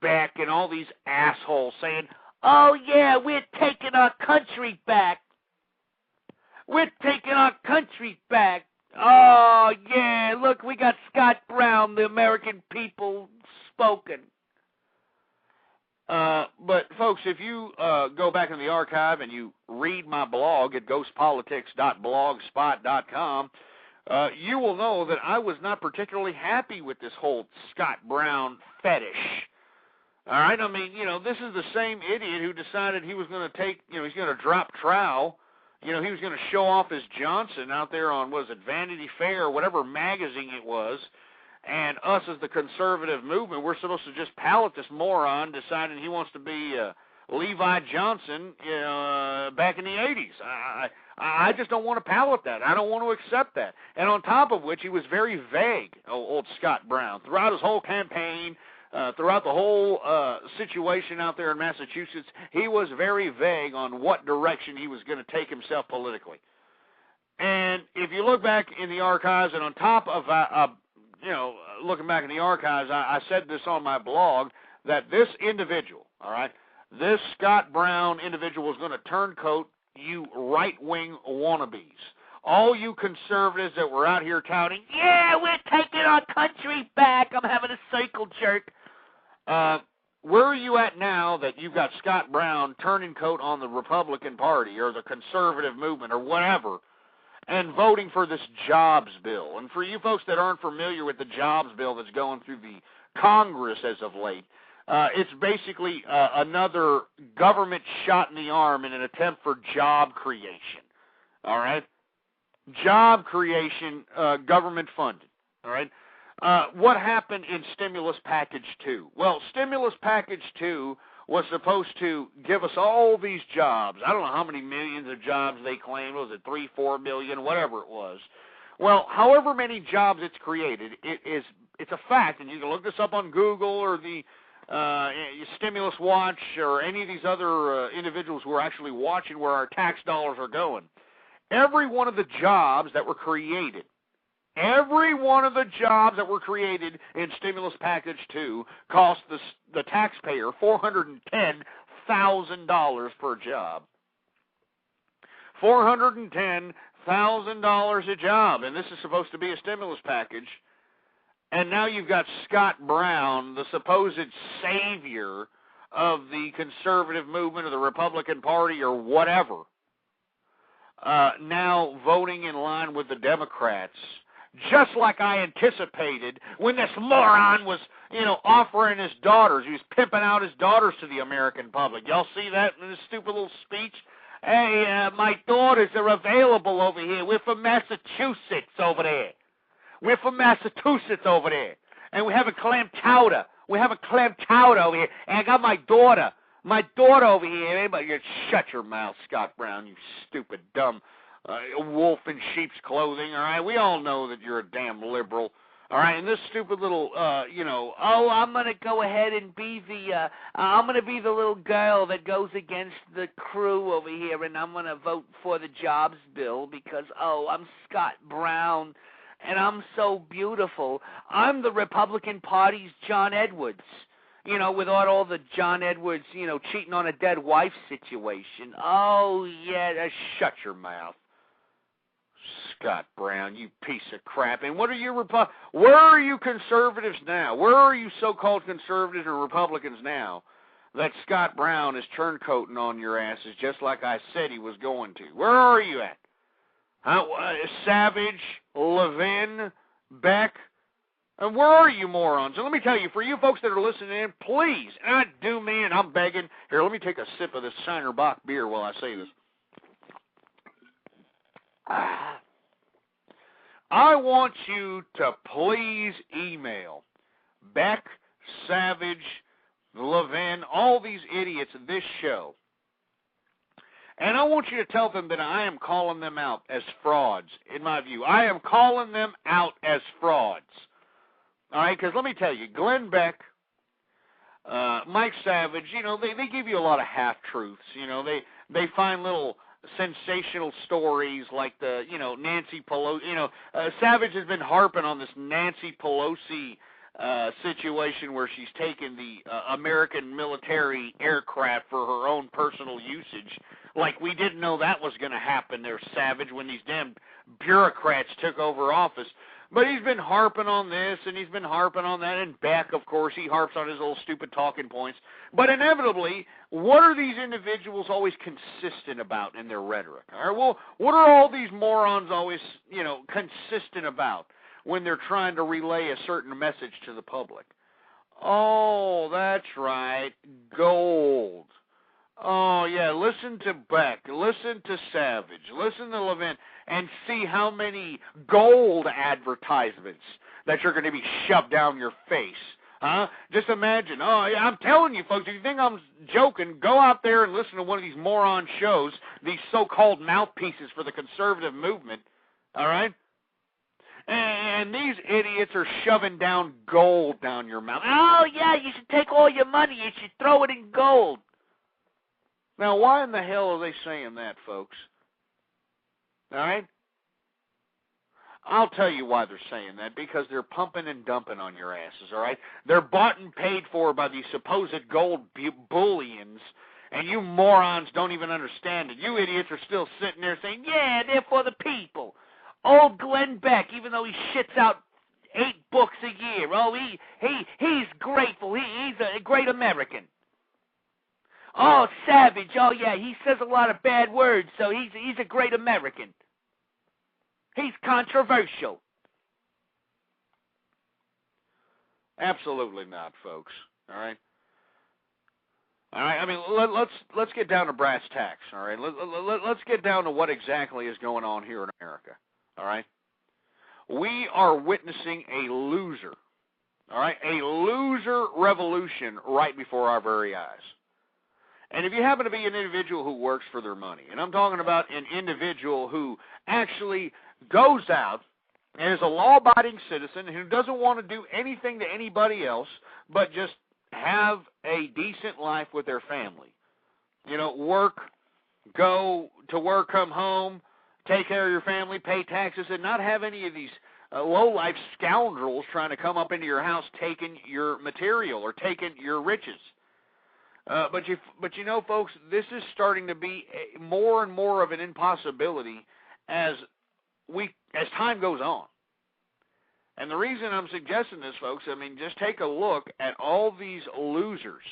Beck and all these assholes saying, oh, yeah, we're taking our country back. We're taking our country back. Oh, yeah, look, we got Scott Brown, the American people, spoken. But, folks, if you go back in the archive and you read my blog at ghostpolitics.blogspot.com, you will know that I was not particularly happy with this whole Scott Brown fetish. All right? I mean, this is the same idiot who decided he was going to take, he's going to drop trowel. He was going to show off his Johnson out there on, Vanity Fair, whatever magazine it was. And us as the conservative movement, we're supposed to just pallet this moron deciding he wants to be Levi Johnson back in the 80s. I just don't want to pallet that. I don't want to accept that. And on top of which, he was very vague, old Scott Brown. Throughout his whole campaign, throughout the whole situation out there in Massachusetts, he was very vague on what direction he was going to take himself politically. And if you look back in the archives, and on top of, looking back in the archives, I said this on my blog, that this individual, all right, this Scott Brown individual is going to turncoat you right-wing wannabes. All you conservatives that were out here touting, yeah, we're taking our country back. I'm having a circle jerk. Where are you at now that you've got Scott Brown turning coat on the Republican Party or the conservative movement or whatever and voting for this jobs bill? And for you folks that aren't familiar with the jobs bill that's going through the Congress as of late, it's basically another government shot in the arm in an attempt for job creation. All right? Job creation, government funded. All right? What happened in Stimulus Package 2? Well, Stimulus Package 2 was supposed to give us all these jobs. I don't know how many millions of jobs they claimed. Was it 3, 4 million, whatever it was. Well, however many jobs it's created, it's a fact, and you can look this up on Google or the Stimulus Watch or any of these other individuals who are actually watching where our tax dollars are going. Every one of the jobs that were created, in Stimulus Package 2 cost the taxpayer $410,000 per job. $410,000 a job, and this is supposed to be a stimulus package. And now you've got Scott Brown, the supposed savior of the conservative movement or the Republican Party or whatever, now voting in line with the Democrats, just like I anticipated when this moron was, offering his daughters. He was pimping out his daughters to the American public. Y'all see that in his stupid little speech? Hey, my daughters are available over here. We're from Massachusetts over there. We're from Massachusetts over there. And we have a clam chowder. We have a clam chowder over here. And I got my daughter over here. Anybody, shut your mouth, Scott Brown, you stupid, dumb wolf in sheep's clothing, all right? We all know that you're a damn liberal, all right? And this stupid little, I'm going to go ahead and be I'm going to be the little girl that goes against the crew over here, and I'm going to vote for the jobs bill because, I'm Scott Brown, and I'm so beautiful. I'm the Republican Party's John Edwards. With all the John Edwards, cheating on a dead wife situation. Oh, yeah, shut your mouth. Scott Brown, you piece of crap. And what are you, where are you conservatives now? Where are you so-called conservatives and Republicans now that Scott Brown is turncoating on your asses just like I said he was going to? Where are you at? Savage, Levin, Beck, and where are you morons? And let me tell you, for you folks that are listening in, please, and do me, and I'm begging. Here, let me take a sip of this Shiner Bock beer while I say this. I want you to please email Beck, Savage, Levin, all these idiots in this show. And I want you to tell them that I am calling them out as frauds, in my view. I am calling them out as frauds. All right, because let me tell you, Glenn Beck, Mike Savage, they give you a lot of half-truths. They find little sensational stories like the, Nancy Pelosi. Savage has been harping on this Nancy Pelosi situation where she's taken the American military aircraft for her own personal usage. Like we didn't know that was going to happen there, Savage, when these damn bureaucrats took over office. But he's been harping on this, and he's been harping on that, and Beck, of course, he harps on his little stupid talking points. But inevitably, what are these individuals always consistent about in their rhetoric? All right, well, what are all these morons always, consistent about when they're trying to relay a certain message to the public? Oh, that's right, gold. Oh, yeah, listen to Beck, listen to Savage, listen to Levin, and see how many gold advertisements that you're going to be shoved down your face. Huh? Just imagine. Oh, yeah, I'm telling you, folks, if you think I'm joking, go out there and listen to one of these moron shows, these so-called mouthpieces for the conservative movement, all right? And these idiots are shoving down gold down your mouth. Oh, yeah, you should take all your money, you should throw it in gold. Now, why in the hell are they saying that, folks? All right? I'll tell you why they're saying that, because they're pumping and dumping on your asses, all right? They're bought and paid for by these supposed gold bullions, and you morons don't even understand it. You idiots are still sitting there saying, yeah, they're for the people. Old Glenn Beck, even though he shits out 8 books a year, he's grateful. He's a great American. Oh, Savage, oh yeah, he says a lot of bad words, so he's a great American. He's controversial. Absolutely not, folks. All right. All right. I mean, let's get down to brass tacks. All right. Let's get down to what exactly is going on here in America. All right. We are witnessing a loser. All right, a loser revolution right before our very eyes. And if you happen to be an individual who works for their money, and I'm talking about an individual who actually goes out and is a law-abiding citizen who doesn't want to do anything to anybody else but just have a decent life with their family. Work, go to work, come home, take care of your family, pay taxes, and not have any of these low-life scoundrels trying to come up into your house taking your material or taking your riches. But folks, this is starting to be more and more of an impossibility as time goes on. And the reason I'm suggesting this, folks, I mean, just take a look at all these losers,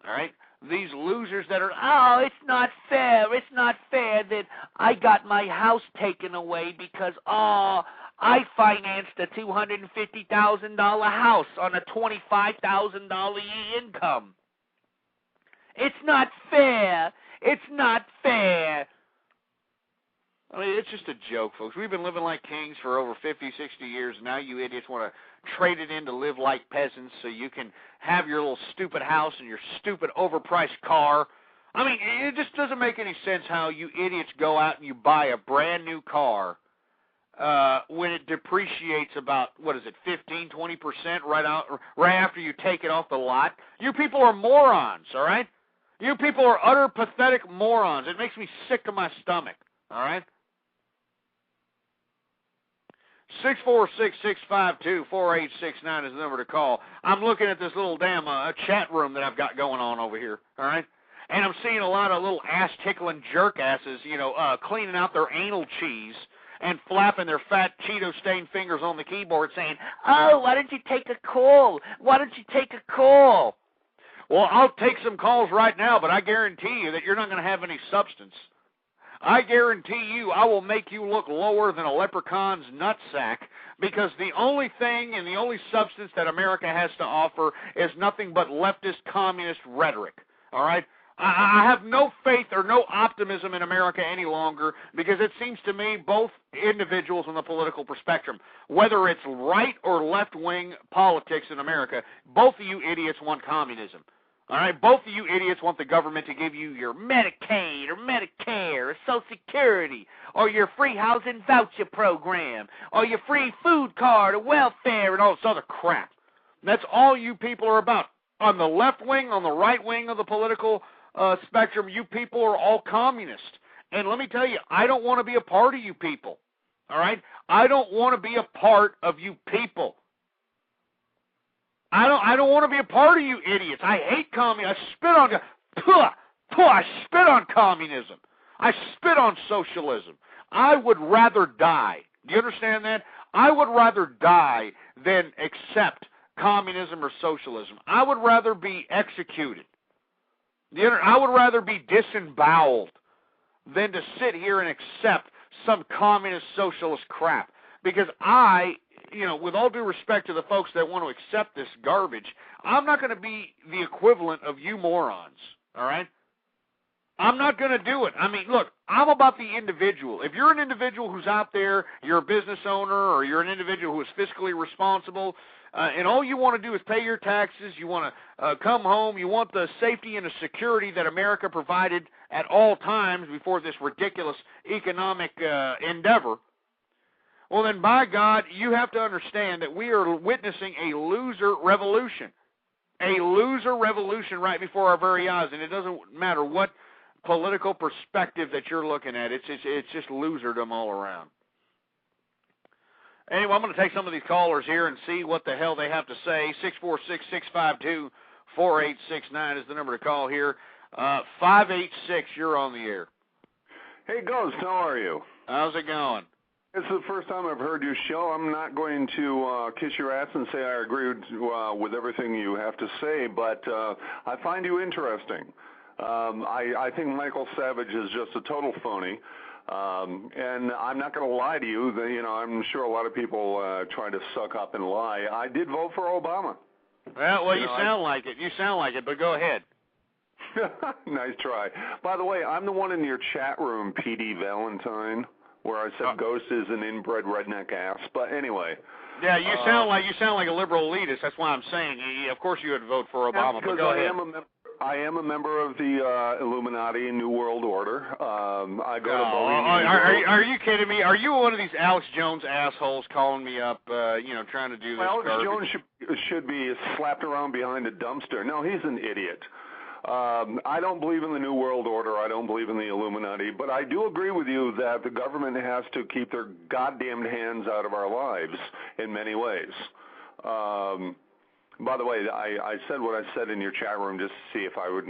all right? These losers that are, oh, it's not fair. It's not fair that I got my house taken away because, oh, I financed a $250,000 house on a $25,000 income. It's not fair. It's not fair. I mean, it's just a joke, folks. We've been living like kings for over 50, 60 years, and now you idiots want to trade it in to live like peasants so you can have your little stupid house and your stupid overpriced car. I mean, it just doesn't make any sense how you idiots go out and you buy a brand new car when it depreciates about, 15, 20% right after you take it off the lot. You people are morons, all right? You people are utter pathetic morons. It makes me sick to my stomach, all right? 646-652-4869 is the number to call. I'm looking at this little damn chat room that I've got going on over here, all right? And I'm seeing a lot of little ass-tickling jerk-asses, cleaning out their anal cheese and flapping their fat Cheeto-stained fingers on the keyboard saying, oh, why don't you take a call? Why don't you take a call? Well, I'll take some calls right now, but I guarantee you that you're not going to have any substance. I guarantee you I will make you look lower than a leprechaun's nutsack because the only thing and the only substance that America has to offer is nothing but leftist communist rhetoric, all right? I have no faith or no optimism in America any longer because it seems to me both individuals on the political spectrum, whether it's right or left-wing politics in America, both of you idiots want communism. All right, both of you idiots want the government to give you your Medicaid or Medicare or Social Security or your free housing voucher program or your free food card or welfare and all this other crap. That's all you people are about. On the left wing, on the right wing of the political spectrum, you people are all communist. And let me tell you, I don't want to be a part of you people. All right? I don't want to be a part of you people. I don't want to be a part of you idiots. I hate communism. I spit on I spit on communism. I spit on socialism. I would rather die. Do you understand that? I would rather die than accept communism or socialism. I would rather be executed. I would rather be disemboweled than to sit here and accept some communist socialist crap. Because with all due respect to the folks that want to accept this garbage, I'm not going to be the equivalent of you morons, all right? I'm not going to do it. I mean, look, I'm about the individual. If you're an individual who's out there, you're a business owner, or you're an individual who is fiscally responsible, and all you want to do is pay your taxes, you want to come home, you want the safety and the security that America provided at all times before this ridiculous economic endeavor, well, then, by God, you have to understand that we are witnessing a loser revolution. A loser revolution right before our very eyes, and it doesn't matter what political perspective that you're looking at. It's just loserdom all around. Anyway, I'm going to take some of these callers here and see what the hell they have to say. 646-652-4869 is the number to call here. 586, you're on the air. Hey, Ghost, how are you? How's it going? This is the first time I've heard your show. I'm not going to kiss your ass and say I agree with everything you have to say, but I find you interesting. I think Michael Savage is just a total phony, and I'm not going to lie to you. I'm sure a lot of people try to suck up and lie. I did vote for Obama. Well, you sound like it. You sound like it, but go ahead. Nice try. By the way, I'm the one in your chat room, PD Valentine, where I said Ghost is an inbred redneck ass. But anyway. Yeah, you sound like a liberal elitist. That's why I'm saying. Of course, you would vote for Obama. But go ahead. I am a member of the Illuminati New World Order. I go to Are you kidding me? Are you one of these Alex Jones assholes calling me up, trying to do this Alex garbage? Jones should be slapped around behind a dumpster. No, he's an idiot. I don't believe in the New World Order. I don't believe in the Illuminati. But I do agree with you that the government has to keep their goddamned hands out of our lives in many ways. By the way, I said what I said in your chat room just to see if I would,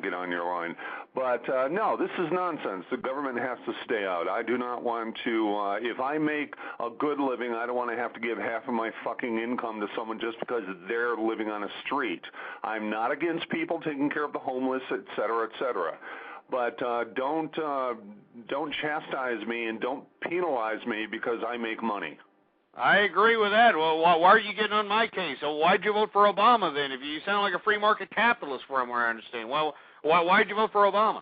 get on your line. But no, this is nonsense. The government has to stay out. I do not want to, if I make a good living, I don't want to have to give half of my fucking income to someone just because they're living on a street. I'm not against people taking care of the homeless, et cetera, et cetera. But don't chastise me and don't penalize me because I make money. I agree with that. Well, why are you getting on my case? So why'd you vote for Obama then? If you sound like a free market capitalist, from where I understand. Well, why'd you vote for Obama?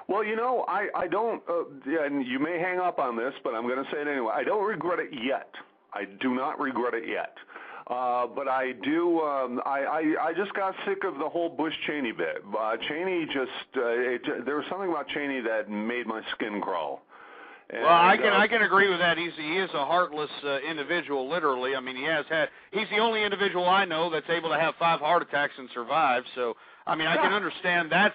Well, I don't. And you may hang up on this, but I'm going to say it anyway. I don't regret it yet. I do not regret it yet. But I do. I just got sick of the whole Bush-Cheney bit. Cheney there was something about Cheney that made my skin crawl. And, well, I can agree with that. He is a heartless individual, literally. I mean, he's the only individual I know that's able to have 5 heart attacks and survive. So, I mean, I can understand that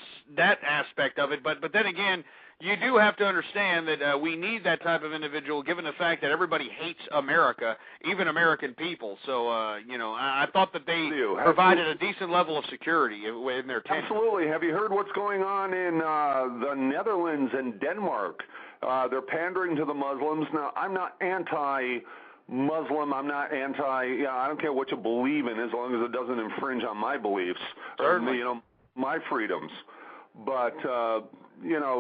aspect of it. But then again, you do have to understand that we need that type of individual, given the fact that everybody hates America, even American people. So, I thought that they provided a decent level of security in their tenure. Absolutely. Have you heard what's going on in the Netherlands and Denmark? They're pandering to the Muslims. Now, I'm not anti-Muslim. I'm not I don't care what you believe in as long as it doesn't infringe on my beliefs or, my freedoms. But, they're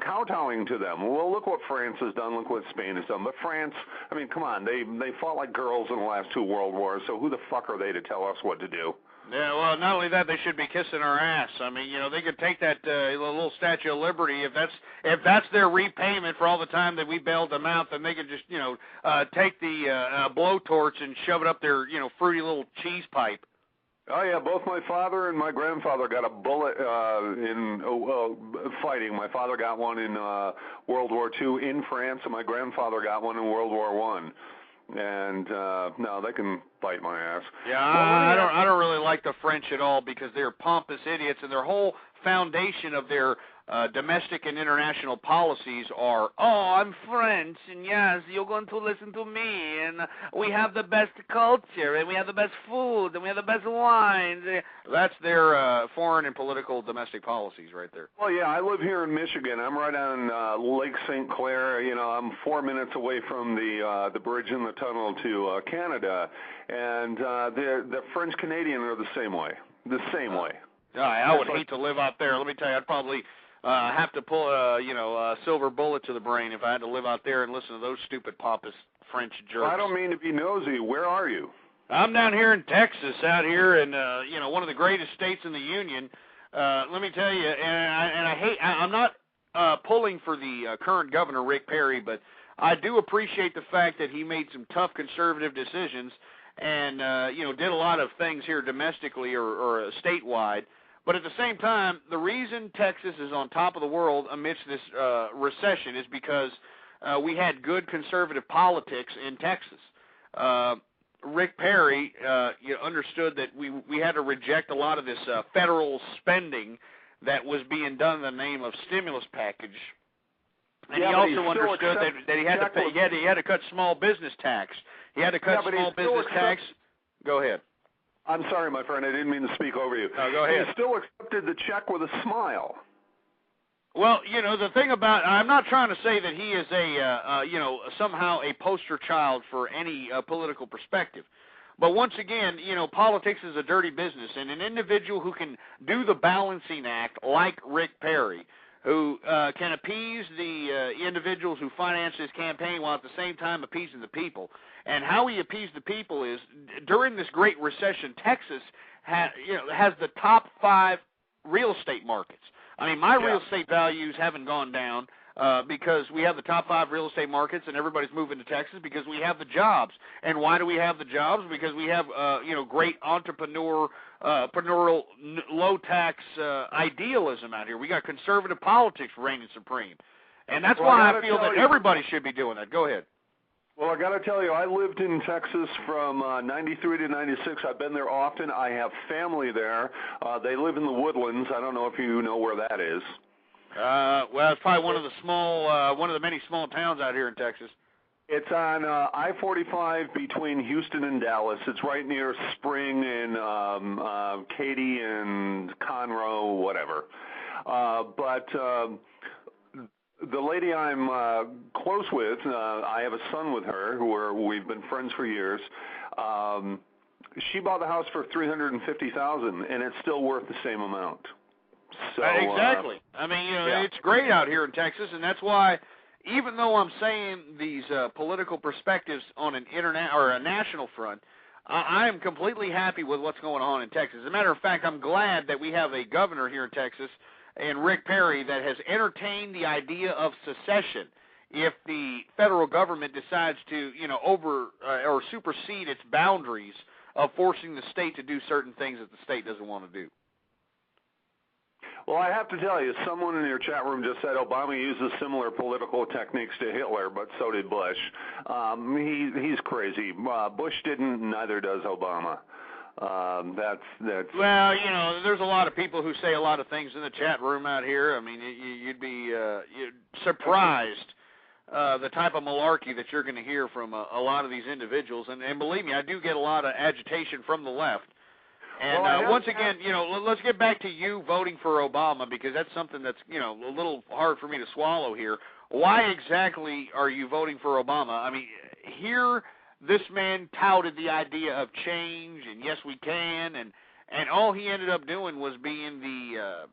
kowtowing to them. Well, look what France has done. Look what Spain has done. But France, I mean, come on. They fought like girls in the last 2 world wars, so who the fuck are they to tell us what to do? Yeah, well, not only that, they should be kissing our ass. I mean, they could take that little Statue of Liberty. If that's their repayment for all the time that we bailed them out, then they could just, take the blowtorch and shove it up their, fruity little cheese pipe. Oh, yeah, both my father and my grandfather got a bullet in fighting. My father got one in World War II in France, and my grandfather got one in World War I. And no, they can bite my ass. Yeah, I don't really like the French at all because they're pompous idiots, and their whole foundation of their domestic and international policies are, I'm French, and yes, you're going to listen to me, and we have the best culture, and we have the best food, and we have the best wines. That's their foreign and political domestic policies right there. Well, yeah, I live here in Michigan. I'm right on Lake St. Clair. I'm 4 minutes away from the bridge in the tunnel to Canada, and the French Canadian are the same way. The same way. I would hate to live out there. Let me tell you, I'd probably have to pull a silver bullet to the brain if I had to live out there and listen to those stupid pompous French jerks. Well, I don't mean to be nosy. Where are you? I'm down here in Texas, out here in one of the greatest states in the union. Let me tell you, I'm not pulling for the current governor, Rick Perry, but I do appreciate the fact that he made some tough conservative decisions and did a lot of things here domestically or statewide. But at the same time, the reason Texas is on top of the world amidst this recession is because we had good conservative politics in Texas. Rick Perry understood that we had to reject a lot of this federal spending that was being done in the name of stimulus package. And he also understood that he had to pay, he had to cut small business tax. He had to cut small business tax. Go ahead. I'm sorry, my friend. I didn't mean to speak over you. No, go ahead. He still accepted the check with a smile. Well, the thing about, I'm not trying to say that he is somehow a poster child for any political perspective. But once again, politics is a dirty business, and an individual who can do the balancing act like Rick Perry, who can appease the individuals who finance his campaign while at the same time appeasing the people. And how he appeased the people is, during this great recession, Texas has the top 5 real estate markets. I mean, my real estate values haven't gone down because we have the top 5 real estate markets, and everybody's moving to Texas because we have the jobs. And why do we have the jobs? Because we have great entrepreneurial, low-tax idealism out here. We got conservative politics reigning supreme. And that's why I feel that everybody should be doing that. Go ahead. Well, I got to tell you, I lived in Texas from 93 to 96. I've been there often. I have family there. They live in the Woodlands. I don't know if you know where that is. Well, it's probably one of the many small towns out here in Texas. It's on I-45 between Houston and Dallas. It's right near Spring and Katy and Conroe, whatever. But the lady I'm close with, I have a son with her, we've been friends for years. She bought the house for $350,000, and it's still worth the same amount. So exactly. I mean, it's great out here in Texas, and that's why, even though I'm saying these political perspectives on an a national front, I am completely happy with what's going on in Texas. As a matter of fact, I'm glad that we have a governor here in Texas, and Rick Perry, that has entertained the idea of secession if the federal government decides to, or supersede its boundaries of forcing the state to do certain things that the state doesn't want to do. Well, I have to tell you, someone in your chat room just said Obama uses similar political techniques to Hitler, but so did Bush. He's crazy. Bush didn't, neither does Obama. That's. Well, there's a lot of people who say a lot of things in the chat room out here. I mean, you'd be surprised the type of malarkey that you're going to hear from a lot of these individuals. And believe me, I do get a lot of agitation from the left. And once again, let's get back to you voting for Obama, because that's something that's, a little hard for me to swallow here. Why exactly are you voting for Obama? I mean, here this man touted the idea of change and yes we can, and all he ended up doing was being the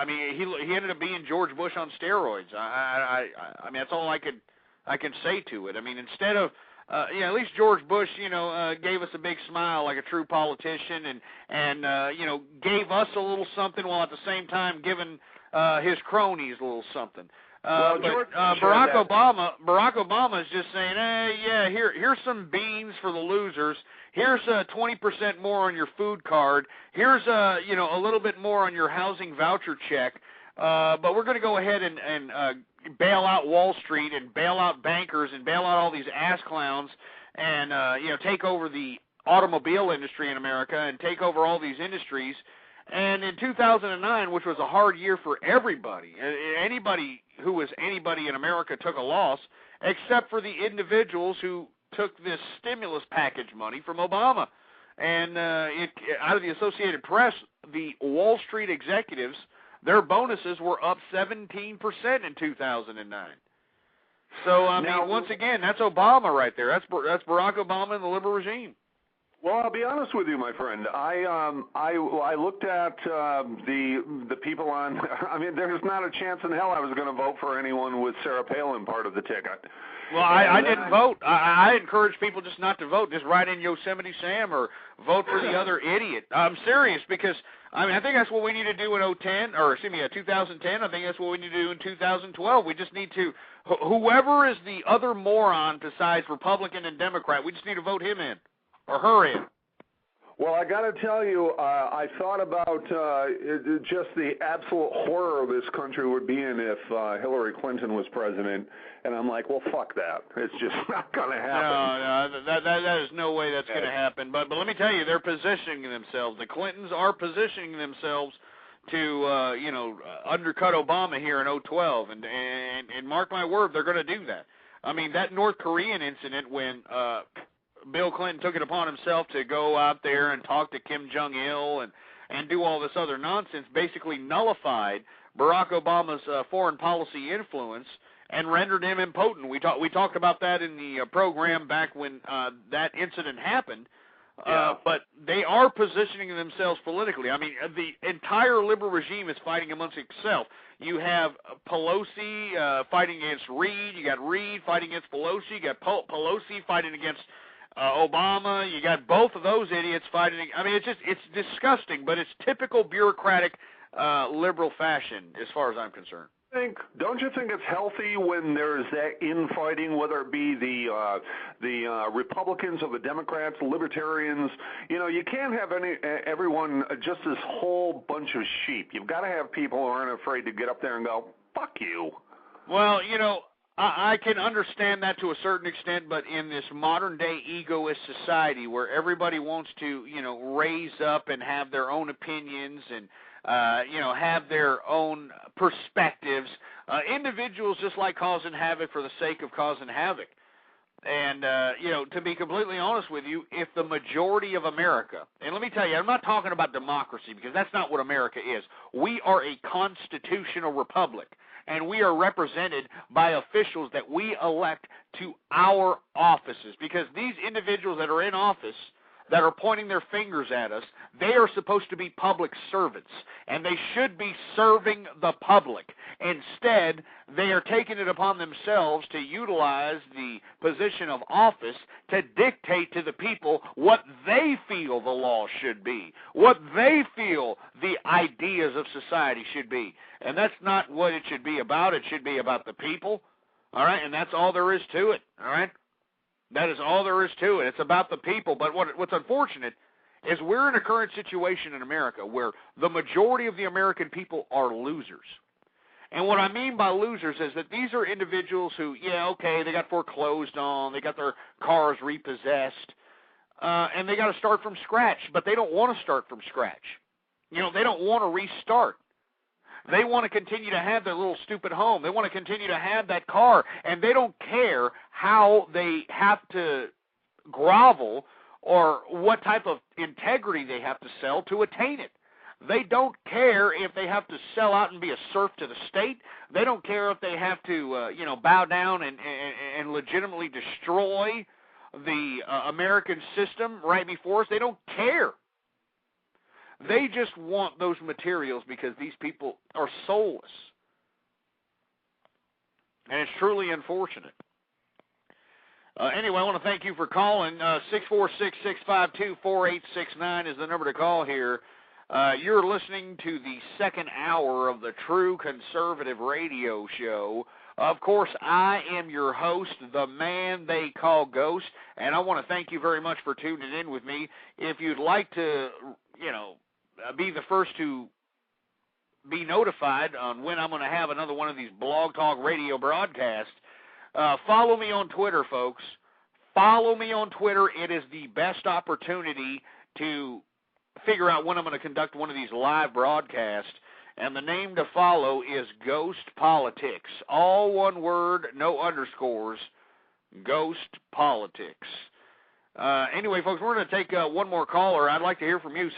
he ended up being George Bush on steroids. I mean, that's all I can say to it. I mean, instead of at least George Bush, gave us a big smile like a true politician, and gave us a little something, while at the same time giving his cronies a little something. But Barack Obama is just saying, hey, here's some beans for the losers. Here's 20% more on your food card. Here's a little bit more on your housing voucher check. But we're going to go ahead and bail out Wall Street and bail out bankers and bail out all these ass clowns and take over the automobile industry in America and take over all these industries. And in 2009, which was a hard year for everybody, anybody who was anybody in America took a loss, except for the individuals who took this stimulus package money from Obama. And out of the Associated Press, the Wall Street executives, their bonuses were up 17% in 2009. So, I mean, once again, that's Obama right there. That's Barack Obama and the liberal regime. Well, I'll be honest with you, my friend. I looked at the people on. I mean, there's not a chance in hell I was going to vote for anyone with Sarah Palin part of the ticket. Well, I didn't vote. I encourage people just not to vote. Just write in Yosemite Sam or vote for the other idiot. I'm serious, because I mean, I think that's what we need to do in 2010. I think that's what we need to do in 2012. We just need to, whoever is the other moron besides Republican and Democrat, we just need to vote him in. Or her in. Well, I got to tell you, I thought about just the absolute horror this country would be in if Hillary Clinton was president, and I'm like, well, fuck that. It's just not going to happen. No, that is no way that's going to happen. But let me tell you, they're positioning themselves. The Clintons are positioning themselves to undercut Obama here in 2012, and mark my word, they're going to do that. I mean, that North Korean incident when Bill Clinton took it upon himself to go out there and talk to Kim Jong-il and do all this other nonsense, basically nullified Barack Obama's foreign policy influence and rendered him impotent. We talked about that in the program back when that incident happened. But they are positioning themselves politically. I mean, the entire liberal regime is fighting amongst itself. You have Pelosi fighting against Reid. You got Reid fighting against Pelosi. You got Pelosi fighting against Obama. You got both of those idiots fighting. I mean, it's disgusting, but it's typical bureaucratic liberal fashion as far as I'm concerned. Don't you think it's healthy when there's that infighting, whether it be the Republicans or the Democrats, libertarians? You can't have everyone just this whole bunch of sheep. You've got to have people who aren't afraid to get up there and go, fuck you. Well, I can understand that to a certain extent, but in this modern-day egoist society where everybody wants to, raise up and have their own opinions and, have their own perspectives, individuals just like causing havoc for the sake of causing havoc. And, to be completely honest with you, if the majority of America, and let me tell you, I'm not talking about democracy because that's not what America is. We are a constitutional republic, and we are represented by officials that we elect to our offices, because these individuals that are in office that are pointing their fingers at us, they are supposed to be public servants, and they should be serving the public. Instead, they are taking it upon themselves to utilize the position of office to dictate to the people what they feel the law should be, what they feel the ideas of society should be. And that's not what it should be about. It should be about the people, all right? And that's all there is to it, all right? That is all there is to it. It's about the people. But what's unfortunate is we're in a current situation in America where the majority of the American people are losers. And what I mean by losers is that these are individuals who, they got foreclosed on, they got their cars repossessed, and they got to start from scratch. But they don't want to start from scratch. They don't want to restart. They want to continue to have their little stupid home. They want to continue to have that car, and they don't care how they have to grovel or what type of integrity they have to sell to attain it. They don't care if they have to sell out and be a serf to the state. They don't care if they have to, bow down and legitimately destroy the American system right before us. They don't care. They just want those materials because these people are soulless. And it's truly unfortunate. Anyway, I want to thank you for calling. 646-652-4869 is the number to call here. You're listening to the second hour of the True Conservative Radio Show. Of course, I am your host, the man they call Ghost, and I want to thank you very much for tuning in with me. If you'd like to, be the first to be notified on when I'm going to have another one of these Blog Talk Radio broadcasts, follow me on Twitter, folks. Follow me on Twitter. It is the best opportunity to figure out when I'm going to conduct one of these live broadcasts. And the name to follow is Ghost Politics. All one word, no underscores. Ghost Politics. Anyway, folks, we're going to take one more caller. I'd like to hear from you,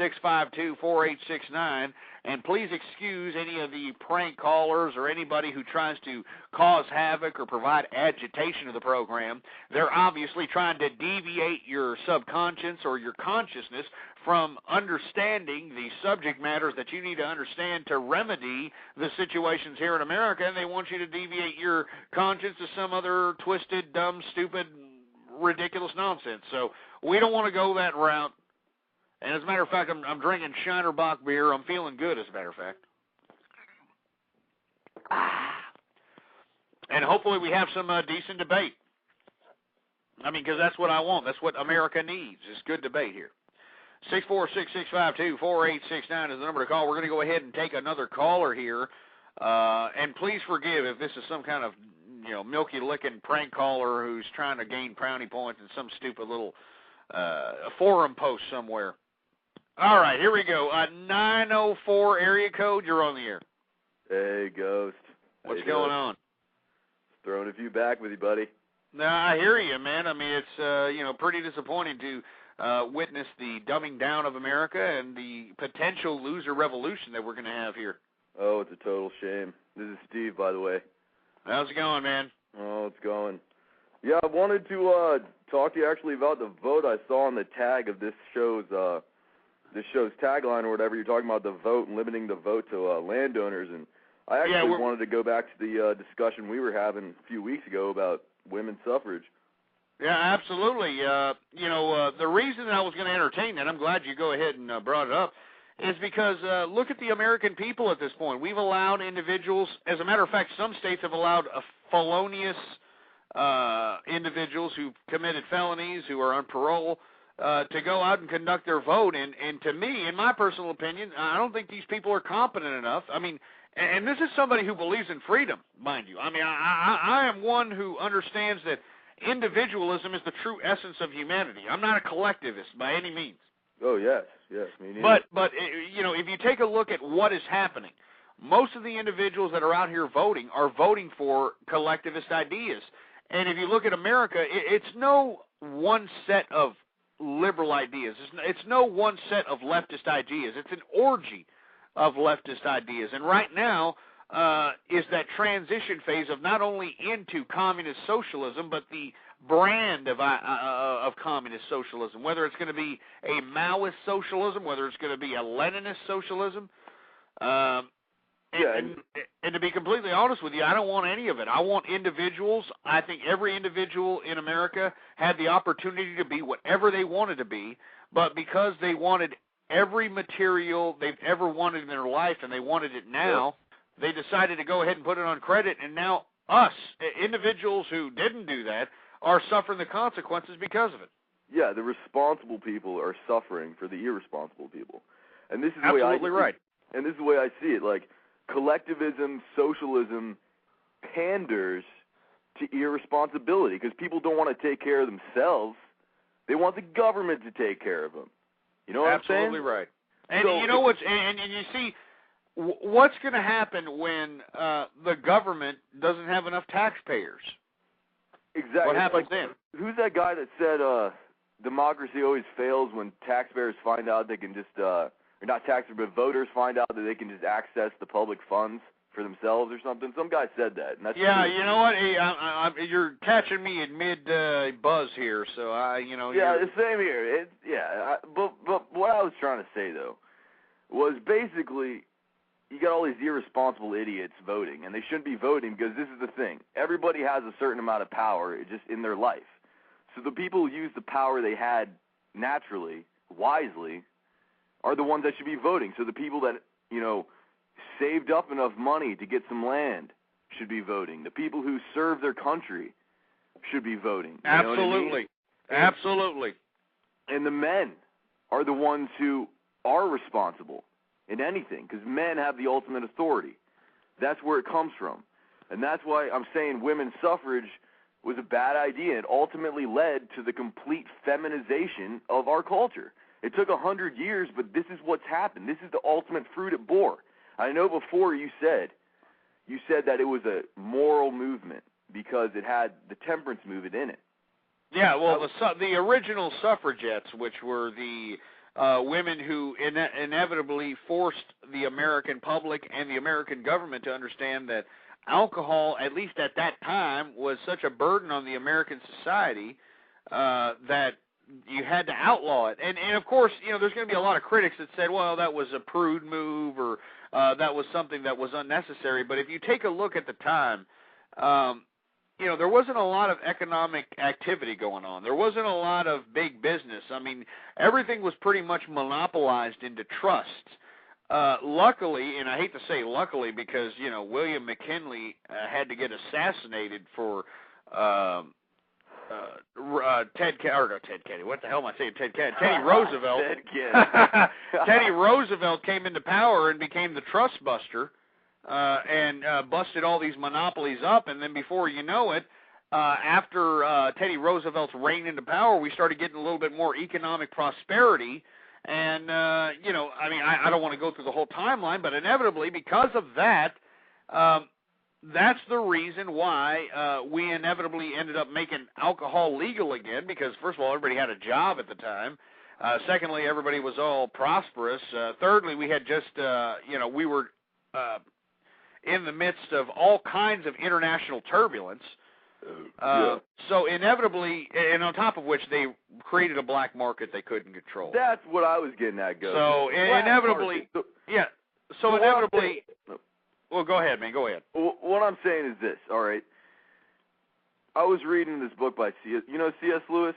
646-652-4869. And please excuse any of the prank callers or anybody who tries to cause havoc or provide agitation of the program. They're obviously trying to deviate your subconscious or your consciousness from understanding the subject matters that you need to understand to remedy the situations here in America, and they want you to deviate your conscience to some other twisted, dumb, stupid, ridiculous nonsense. So we don't want to go that route. And as a matter of fact, I'm drinking Shinerbach beer. I'm feeling good, as a matter of fact. And hopefully we have some decent debate. I mean, because that's what I want. That's what America needs, is good debate here. 646-652-4869 is the number to call. We're going to go ahead and take another caller here. And please forgive if this is some kind of milky-licking prank caller who's trying to gain brownie points in some stupid little forum post somewhere. All right, here we go. 904 area code, you're on the air. Hey, Ghost. What's going on? Throwing a few back with you, buddy. No, I hear you, man. I mean, it's, pretty disappointing to witness the dumbing down of America and the potential loser revolution that we're going to have here. Oh, it's a total shame. This is Steve, by the way. How's it going, man? Oh, it's going. Yeah, I wanted to talk to you actually about the vote I saw on the tag of this show's tagline or whatever. You're talking about the vote and limiting the vote to landowners, and I actually wanted to go back to the discussion we were having a few weeks ago about women's suffrage. Yeah, absolutely. The reason that I was going to entertain that, I'm glad you go ahead and brought it up, is because look at the American people at this point. We've allowed individuals, as a matter of fact, some states have allowed felonious individuals who've committed felonies, who are on parole, to go out and conduct their vote. And to me, in my personal opinion, I don't think these people are competent enough. I mean, And this is somebody who believes in freedom, mind you. I mean, I am one who understands that individualism is the true essence of humanity. I'm not a collectivist by any means. Oh, yes, me neither. But you know, if you take a look at what is happening, most of the individuals that are out here voting are voting for collectivist ideas. And if you look at America, it's no one set of liberal ideas. It's no one set of leftist ideas. It's an orgy of leftist ideas. And right now is that transition phase of not only into communist socialism, but the brand of communist socialism, whether it's going to be a Maoist socialism, whether it's going to be a Leninist socialism. And to be completely honest with you, I don't want any of it. I want individuals. I think every individual in America had the opportunity to be whatever they wanted to be, but because they wanted every material they've ever wanted in their life and they wanted it now, they decided to go ahead and put it on credit, and now us, individuals who didn't do that, are suffering the consequences because of it. Yeah, the responsible people are suffering for the irresponsible people. And this is absolutely right. And this is the way I see it. Like, collectivism, socialism panders to irresponsibility because people don't want to take care of themselves. They want the government to take care of them. You know what I'm saying? Absolutely right. And so, you know what's and you see what's going to happen when the government doesn't have enough taxpayers? Exactly. What happens then? Who's that guy that said democracy always fails when taxpayers find out they can just or not taxpayers, but voters find out that they can just access the public funds for themselves or something? Some guy said that. And that's yeah, true. You know what? Hey, you're catching me in mid buzz here, so Yeah, the same here. But what I was trying to say though was basically you got all these irresponsible idiots voting, and they shouldn't be voting because this is the thing. Everybody has a certain amount of power just in their life. So the people who use the power they had naturally, wisely, are the ones that should be voting. So the people that, saved up enough money to get some land should be voting. The people who serve their country should be voting. You know what I mean? Absolutely. And the men are the ones who are responsible in anything because men have the ultimate authority. That's where it comes from. And that's why I'm saying women's suffrage was a bad idea. It ultimately led to the complete feminization of our culture. It took 100 years, but this is what's happened. This is the ultimate fruit it bore. I know before you said that it was a moral movement because it had the temperance movement in it. Yeah, well, the original suffragettes, which were the women who inevitably forced the American public and the American government to understand that alcohol, at least at that time, was such a burden on the American society that you had to outlaw it. And of course, there's going to be a lot of critics that said, well, that was a prude move or that was something that was unnecessary. But if you take a look at the time, there wasn't a lot of economic activity going on. There wasn't a lot of big business. I mean, everything was pretty much monopolized into trusts. Luckily, and I hate to say luckily because, William McKinley had to get assassinated for Teddy Roosevelt. Teddy Roosevelt came into power and became the trust buster and busted all these monopolies up. And then before you know it, after Teddy Roosevelt's reign into power, we started getting a little bit more economic prosperity. And, I don't want to go through the whole timeline, but inevitably because of that, that's the reason why we inevitably ended up making alcohol legal again because, first of all, everybody had a job at the time. Secondly, everybody was all prosperous. Thirdly, we had just, we were in the midst of all kinds of international turbulence. So inevitably, and on top of which they created a black market they couldn't control. That's what I was getting at, Go. So inevitably, inevitably. Well, go ahead, man. Go ahead. What I'm saying is this. All right. I was reading this book by C.S. Lewis.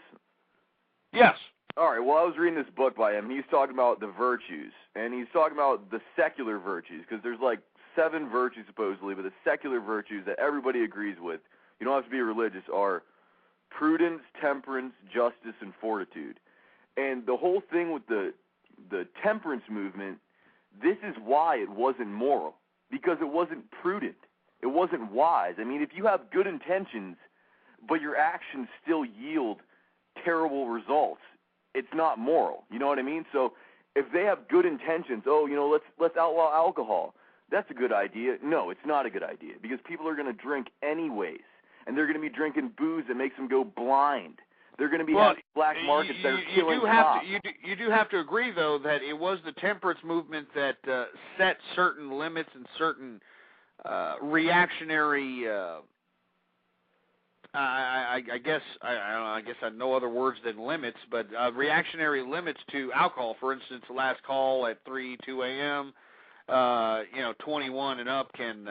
Yes. All right. Well, I was reading this book by him. He's talking about the virtues, and he's talking about the secular virtues because there's like 7 virtues supposedly, but the secular virtues that everybody agrees with. You don't have to be religious, are prudence, temperance, justice, and fortitude. And the whole thing with the temperance movement, this is why it wasn't moral. because it wasn't prudent. It wasn't wise. I mean, if you have good intentions, but your actions still yield terrible results, it's not moral. You know what I mean? So if they have good intentions, let's outlaw alcohol, that's a good idea. No, it's not a good idea, because people are going to drink anyways, and they're going to be drinking booze that makes them go blind. They're going to be having black markets that are killing cops. You do have to agree, though, that it was the temperance movement that set certain limits and certain reactionary. I guess I have no other words than limits, but reactionary limits to alcohol. For instance, the last call at 2 a.m. 21 and up can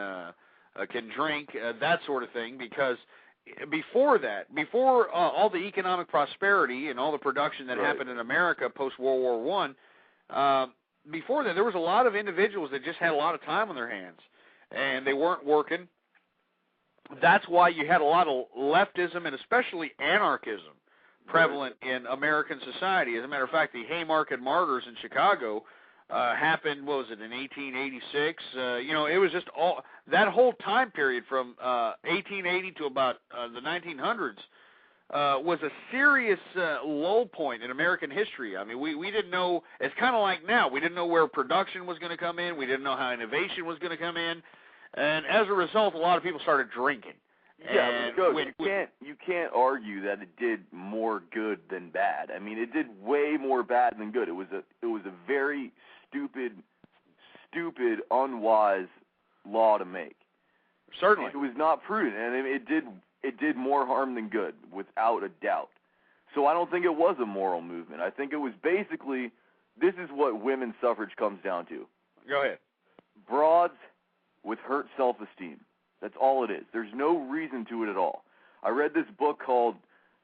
drink, that sort of thing, because before that, before all the economic prosperity and all the production that happened in America post World War I, before that there was a lot of individuals that just had a lot of time on their hands, and they weren't working. That's why you had a lot of leftism and especially anarchism prevalent in American society. As a matter of fact, the Haymarket Martyrs in Chicago happened, what was it, in 1886? It was just all that whole time period from 1880 to about the 1900s was a serious low point in American history. I mean, we didn't know. It's kind of like now. We didn't know where production was going to come in. We didn't know how innovation was going to come in. And as a result, a lot of people started drinking. Yeah, you can't argue that it did more good than bad. I mean, it did way more bad than good. It was a very stupid, unwise law to make. Certainly, it was not prudent, and it did more harm than good, without a doubt. So I don't think it was a moral movement. I think it was basically, this is what women's suffrage comes down to. Go ahead. Broads with hurt self-esteem. That's all it is. There's no reason to it at all. I read this book called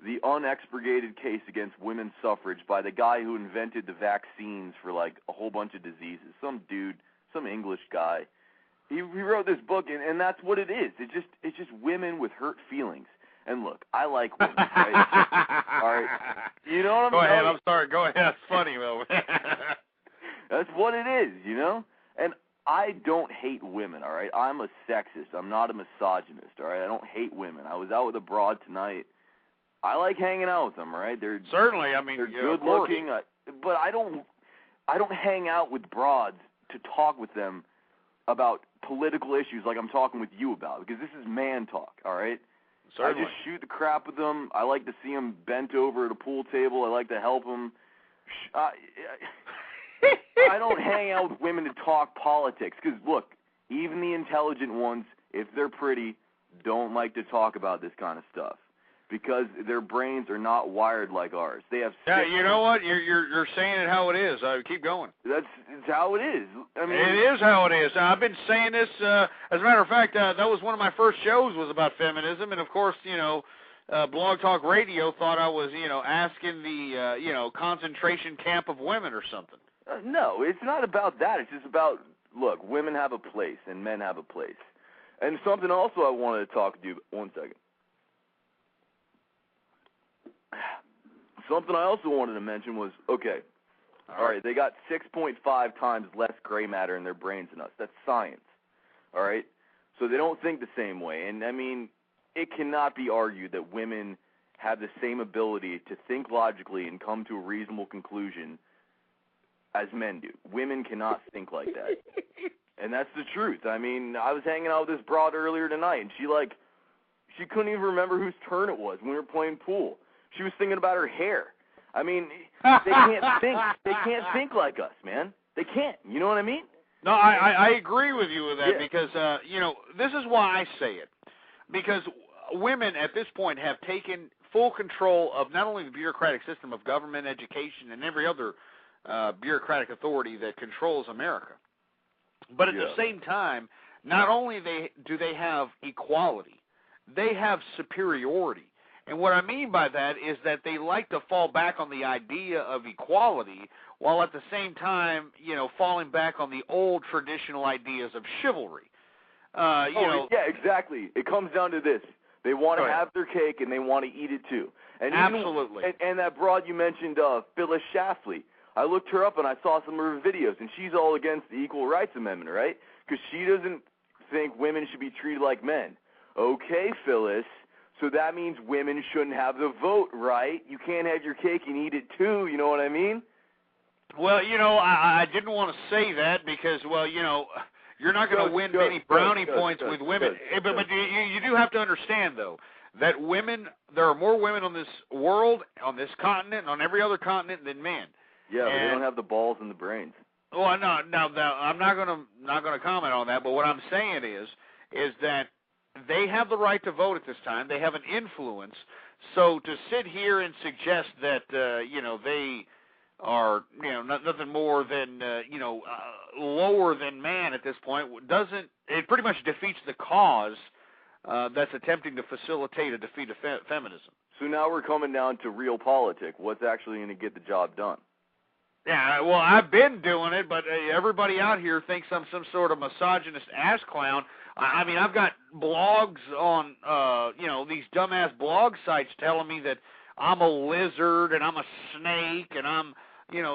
The Unexpurgated Case Against Women's Suffrage by the guy who invented the vaccines for like a whole bunch of diseases. Some dude, some English guy. He wrote this book, and that's what it is. It's just women with hurt feelings. And look, I like women, right? All right. You know what I'm saying? Go ahead. I'm sorry. Go ahead. That's funny, though. That's what it is, And I don't hate women, all right? I'm a sexist. I'm not a misogynist, all right? I don't hate women. I was out with a broad tonight. I like hanging out with them, all right? Certainly, I mean, they're good looking, but I don't hang out with broads to talk with them about political issues like I'm talking with you about, because this is man talk, all right? Certainly. I just shoot the crap with them. I like to see them bent over at a pool table. I like to help them. I don't hang out with women to talk politics because, look, even the intelligent ones, if they're pretty, don't like to talk about this kind of stuff because their brains are not wired like ours. They have. Yeah, you know what? You're saying it how it is. Keep going. It's how it is. I mean, it is how it is. I've been saying this. As a matter of fact, that was one of my first shows was about feminism, and of course, Blog Talk Radio thought I was, asking the, concentration camp of women or something. No, it's not about that. It's just about, look, women have a place and men have a place. And something also I wanted to talk to you, one second. Something I also wanted to mention was, okay, all right, they got 6.5 times less gray matter in their brains than us. That's science, all right? So they don't think the same way. And, I mean, it cannot be argued that women have the same ability to think logically and come to a reasonable conclusion as men do. Women cannot think like that. And that's the truth. I mean, I was hanging out with this broad earlier tonight, and she couldn't even remember whose turn it was when we were playing pool. She was thinking about her hair. I mean, they can't think. They can't think like us, man. They can't. You know what I mean? No, I agree with you with that because, this is why I say it. Because women at this point have taken full control of not only the bureaucratic system of government, education, and every other bureaucratic authority that controls America. But at the same time, not only do they have equality, they have superiority. And what I mean by that is that they like to fall back on the idea of equality while at the same time, falling back on the old traditional ideas of chivalry. Yeah, exactly. It comes down to this. They want to have their cake and they want to eat it too. And absolutely. And that broad you mentioned, Phyllis Schlafly. I looked her up and I saw some of her videos, and she's all against the Equal Rights Amendment, right? Because she doesn't think women should be treated like men. Okay, Phyllis, so that means women shouldn't have the vote, right? You can't have your cake and eat it too, you know what I mean? Well, I didn't want to say that because, well, you're not going to win many brownie points with women. But you do have to understand, though, that there are more women on this world, on this continent, on every other continent than men. Yeah, but they don't have the balls and the brains. Well, no, I'm not going to comment on that. But what I'm saying is that they have the right to vote at this time. They have an influence. So to sit here and suggest that they are nothing more than lower than man at this point it pretty much defeats the cause that's attempting to facilitate a defeat of feminism. So now we're coming down to real politics. What's actually going to get the job done? Yeah, well, I've been doing it, but everybody out here thinks I'm some sort of misogynist ass clown. I mean, I've got blogs on, these dumbass blog sites telling me that I'm a lizard and I'm a snake and I'm,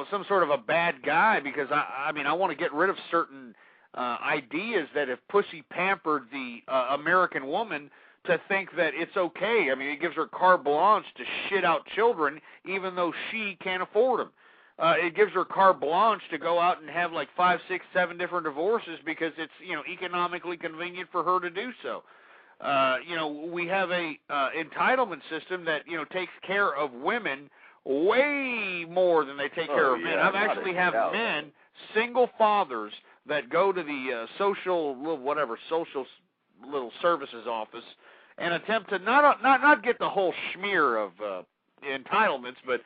some sort of a bad guy because, I want to get rid of certain ideas that have pussy pampered the American woman to think that it's okay. I mean, it gives her carte blanche to shit out children even though she can't afford them. It gives her carte blanche to go out and have like 5, 6, 7 different divorces because it's economically convenient for her to do so. We have a entitlement system that takes care of women way more than they take care of men. I've actually have men, single fathers, that go to the social little services office and attempt to not get the whole schmear of entitlements, but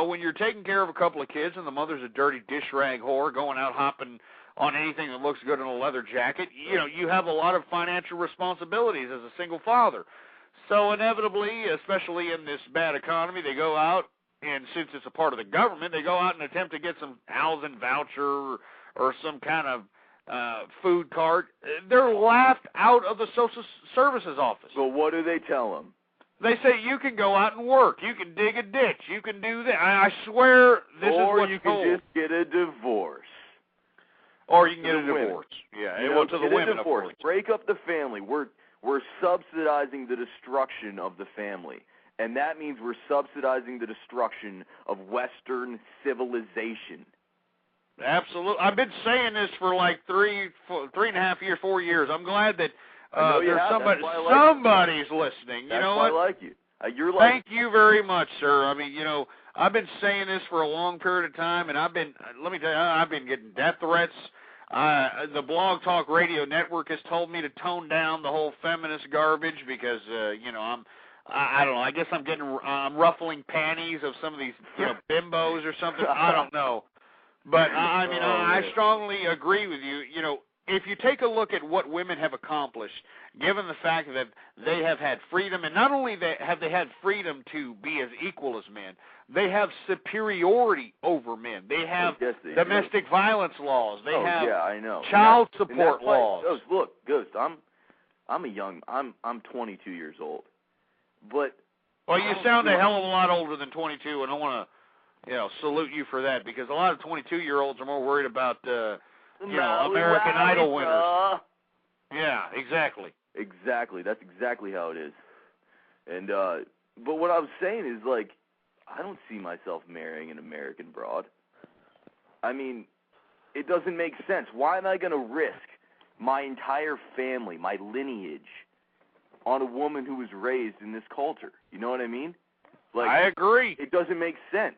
when you're taking care of a couple of kids and the mother's a dirty dish rag whore going out hopping on anything that looks good in a leather jacket, you have a lot of financial responsibilities as a single father. So inevitably, especially in this bad economy, they go out, and since it's a part of the government, they go out and attempt to get some housing voucher or some kind of food card. They're laughed out of the social services office. So what do they tell them? They say you can go out and work. You can dig a ditch. You can do that. I swear this is what you can just get a divorce. Or you can get a divorce. Yeah, to the women, of course. Break up the family. We're subsidizing the destruction of the family. And that means we're subsidizing the destruction of Western civilization. Absolutely. I've been saying this for like 3.5 years, 4 years. I'm glad that there's somebody's listening. That's why I like you. Thank you very much, sir. I mean, I've been saying this for a long period of time, and let me tell you, I've been getting death threats. The Blog Talk Radio Network has told me to tone down the whole feminist garbage because, I don't know. I guess I'm ruffling panties of some of these, bimbos or something. I don't know. But, I strongly agree with you. If you take a look at what women have accomplished, given the fact that they have had freedom, and not only have they had freedom to be as equal as men, they have superiority over men. They have domestic violence laws. They have child support laws. Look, Ghost, I'm 22 years old. But you sound a hell of a lot older than 22, and I want to salute you for that, because a lot of 22-year-olds are more worried about American Idol winners. Yeah, exactly. Exactly. That's exactly how it is. And but what I was saying is, like, I don't see myself marrying an American broad. I mean, it doesn't make sense. Why am I going to risk my entire family, my lineage, on a woman who was raised in this culture? You know what I mean? Like, I agree. It doesn't make sense.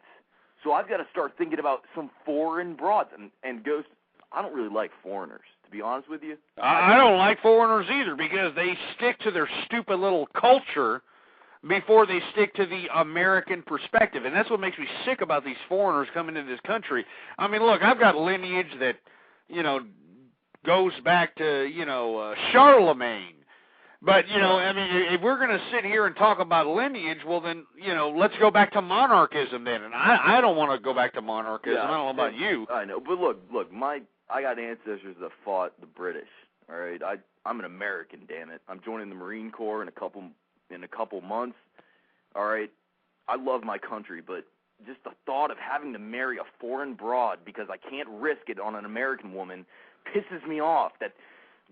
So I've got to start thinking about some foreign broads. And Ghost, I don't really like foreigners, to be honest with you. I don't like foreigners either, because they stick to their stupid little culture before they stick to the American perspective. And that's what makes me sick about these foreigners coming into this country. I mean, look, I've got lineage that, goes back to, Charlemagne. But, if we're going to sit here and talk about lineage, well, then, let's go back to monarchism then. And I don't want to go back to monarchism. I don't know about you. I know. But look, I got ancestors that fought the British, all right? I'm an American, damn it. I'm joining the Marine Corps in a couple months, all right? I love my country, but just the thought of having to marry a foreign broad because I can't risk it on an American woman pisses me off. That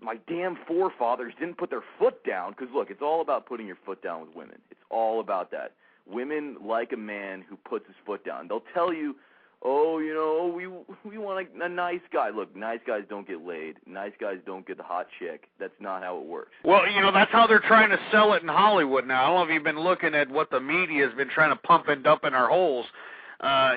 my damn forefathers didn't put their foot down. Because, look, it's all about putting your foot down with women. It's all about that. Women like a man who puts his foot down. They'll tell you, oh, you know, we want a nice guy. Look, nice guys don't get laid. Nice guys don't get the hot chick. That's not how it works. Well, you know, that's how they're trying to sell it in Hollywood now. I don't know if you've been looking at what the media has been trying to pump and dump in our holes.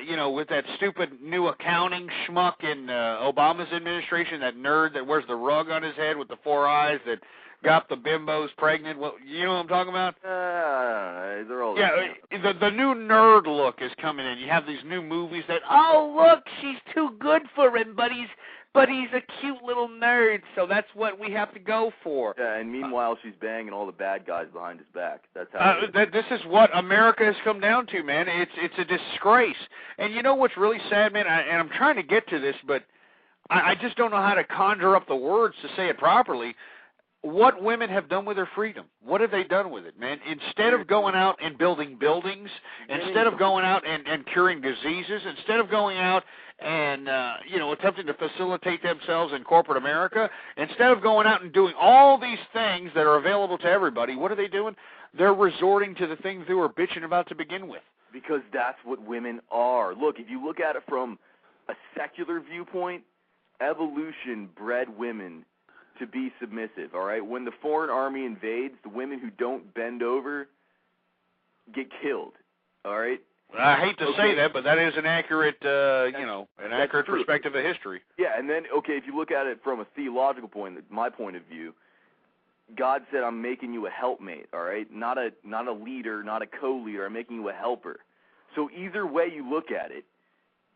You know, with that stupid new accounting schmuck in Obama's administration, that nerd that wears the rug on his head with the 4 eyes that got the bimbos pregnant. Well, you know what I'm talking about? They're all the new nerd look is coming in. You have these new movies that, oh, look, she's too good for him, but he's a cute little nerd, so that's what we have to go for. Yeah, and meanwhile, she's banging all the bad guys behind his back. That's how this is what America has come down to, man. It's a disgrace. And you know what's really sad, man, and I'm trying to get to this, but I just don't know how to conjure up the words to say it properly. What women have done with their freedom. What have they done with it, man? Instead of going out and building buildings, instead of going out and curing diseases, instead of going out and, you know, attempting to facilitate themselves in corporate America, instead of going out and doing all these things that are available to everybody, what are they doing? They're resorting to the things they were bitching about to begin with. Because that's what women are. Look, if you look at it from a secular viewpoint, evolution bred women to be submissive, all right? When the foreign army invades, the women who don't bend over get killed, all right? I hate to say that, but that is an accurate, you know, an accurate perspective of history. Yeah, and then, okay, if you look at it from a theological point, my point of view, God said, I'm making you a helpmate, all right? Not a leader, not a co-leader. I'm making you a helper. So either way you look at it,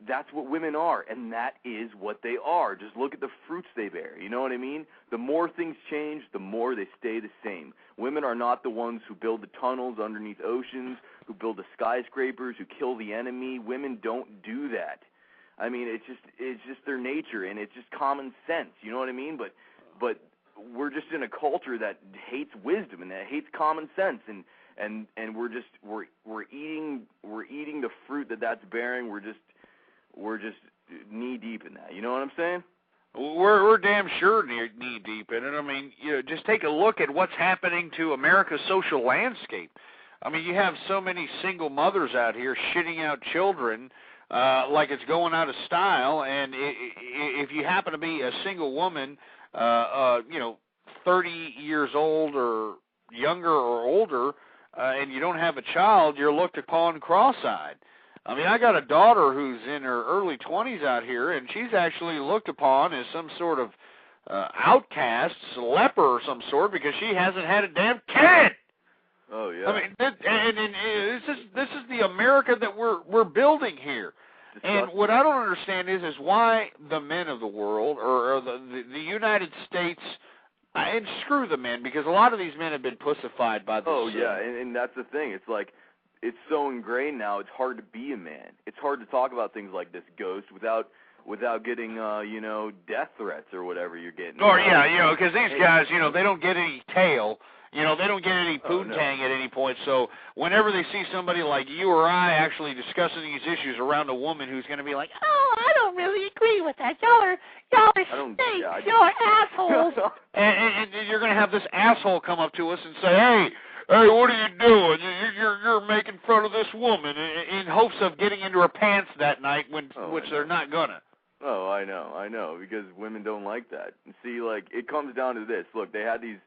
that's what women are, and that is what they are. Just look at the fruits they bear. You know what I mean? The more things change, the more they stay the same. Women are not the ones who build the tunnels underneath oceans, who build the skyscrapers, who kill the enemy. Women don't do that. I mean, it's just their nature, and it's just common sense. You know what I mean? But we're just in a culture that hates wisdom and that hates common sense, and we're eating the fruit that's bearing. We're just knee deep in that. You know what I'm saying? We're damn sure knee deep in it. I mean, you know, just take a look at what's happening to America's social landscape. I mean, you have so many single mothers out here shitting out children like it's going out of style. And if you happen to be a single woman, you know, 30 years old or younger or older, and you don't have a child, you're looked upon cross-eyed. I mean, I got a daughter who's in her early 20s out here, and she's actually looked upon as some sort of outcast, leper or some sort, because she hasn't had a damn kid. Oh yeah. I mean, this is the America that we're building here. And what I don't understand is why the men of the world or the United States. And screw the men, because a lot of these men have been pussified by the yeah, and that's the thing. It's like, it's so ingrained now, it's hard to be a man. It's hard to talk about things like this, Ghost, without getting, you know, death threats or whatever you're getting. Or, yeah, you know, because these guys, you know, they don't get any tail. You know, they don't get any poontang at any point. So whenever they see somebody like you or I actually discussing these issues around a woman who's going to be like, oh, I don't really agree with that. Y'all are snakes. Y'all are assholes. and you're going to have this asshole come up to us and say, hey, what are you doing? You're making fun of this woman in hopes of getting into her pants that night, which they're not gonna. Oh, I know, because women don't like that. And see, like, it comes down to this. Look, they had these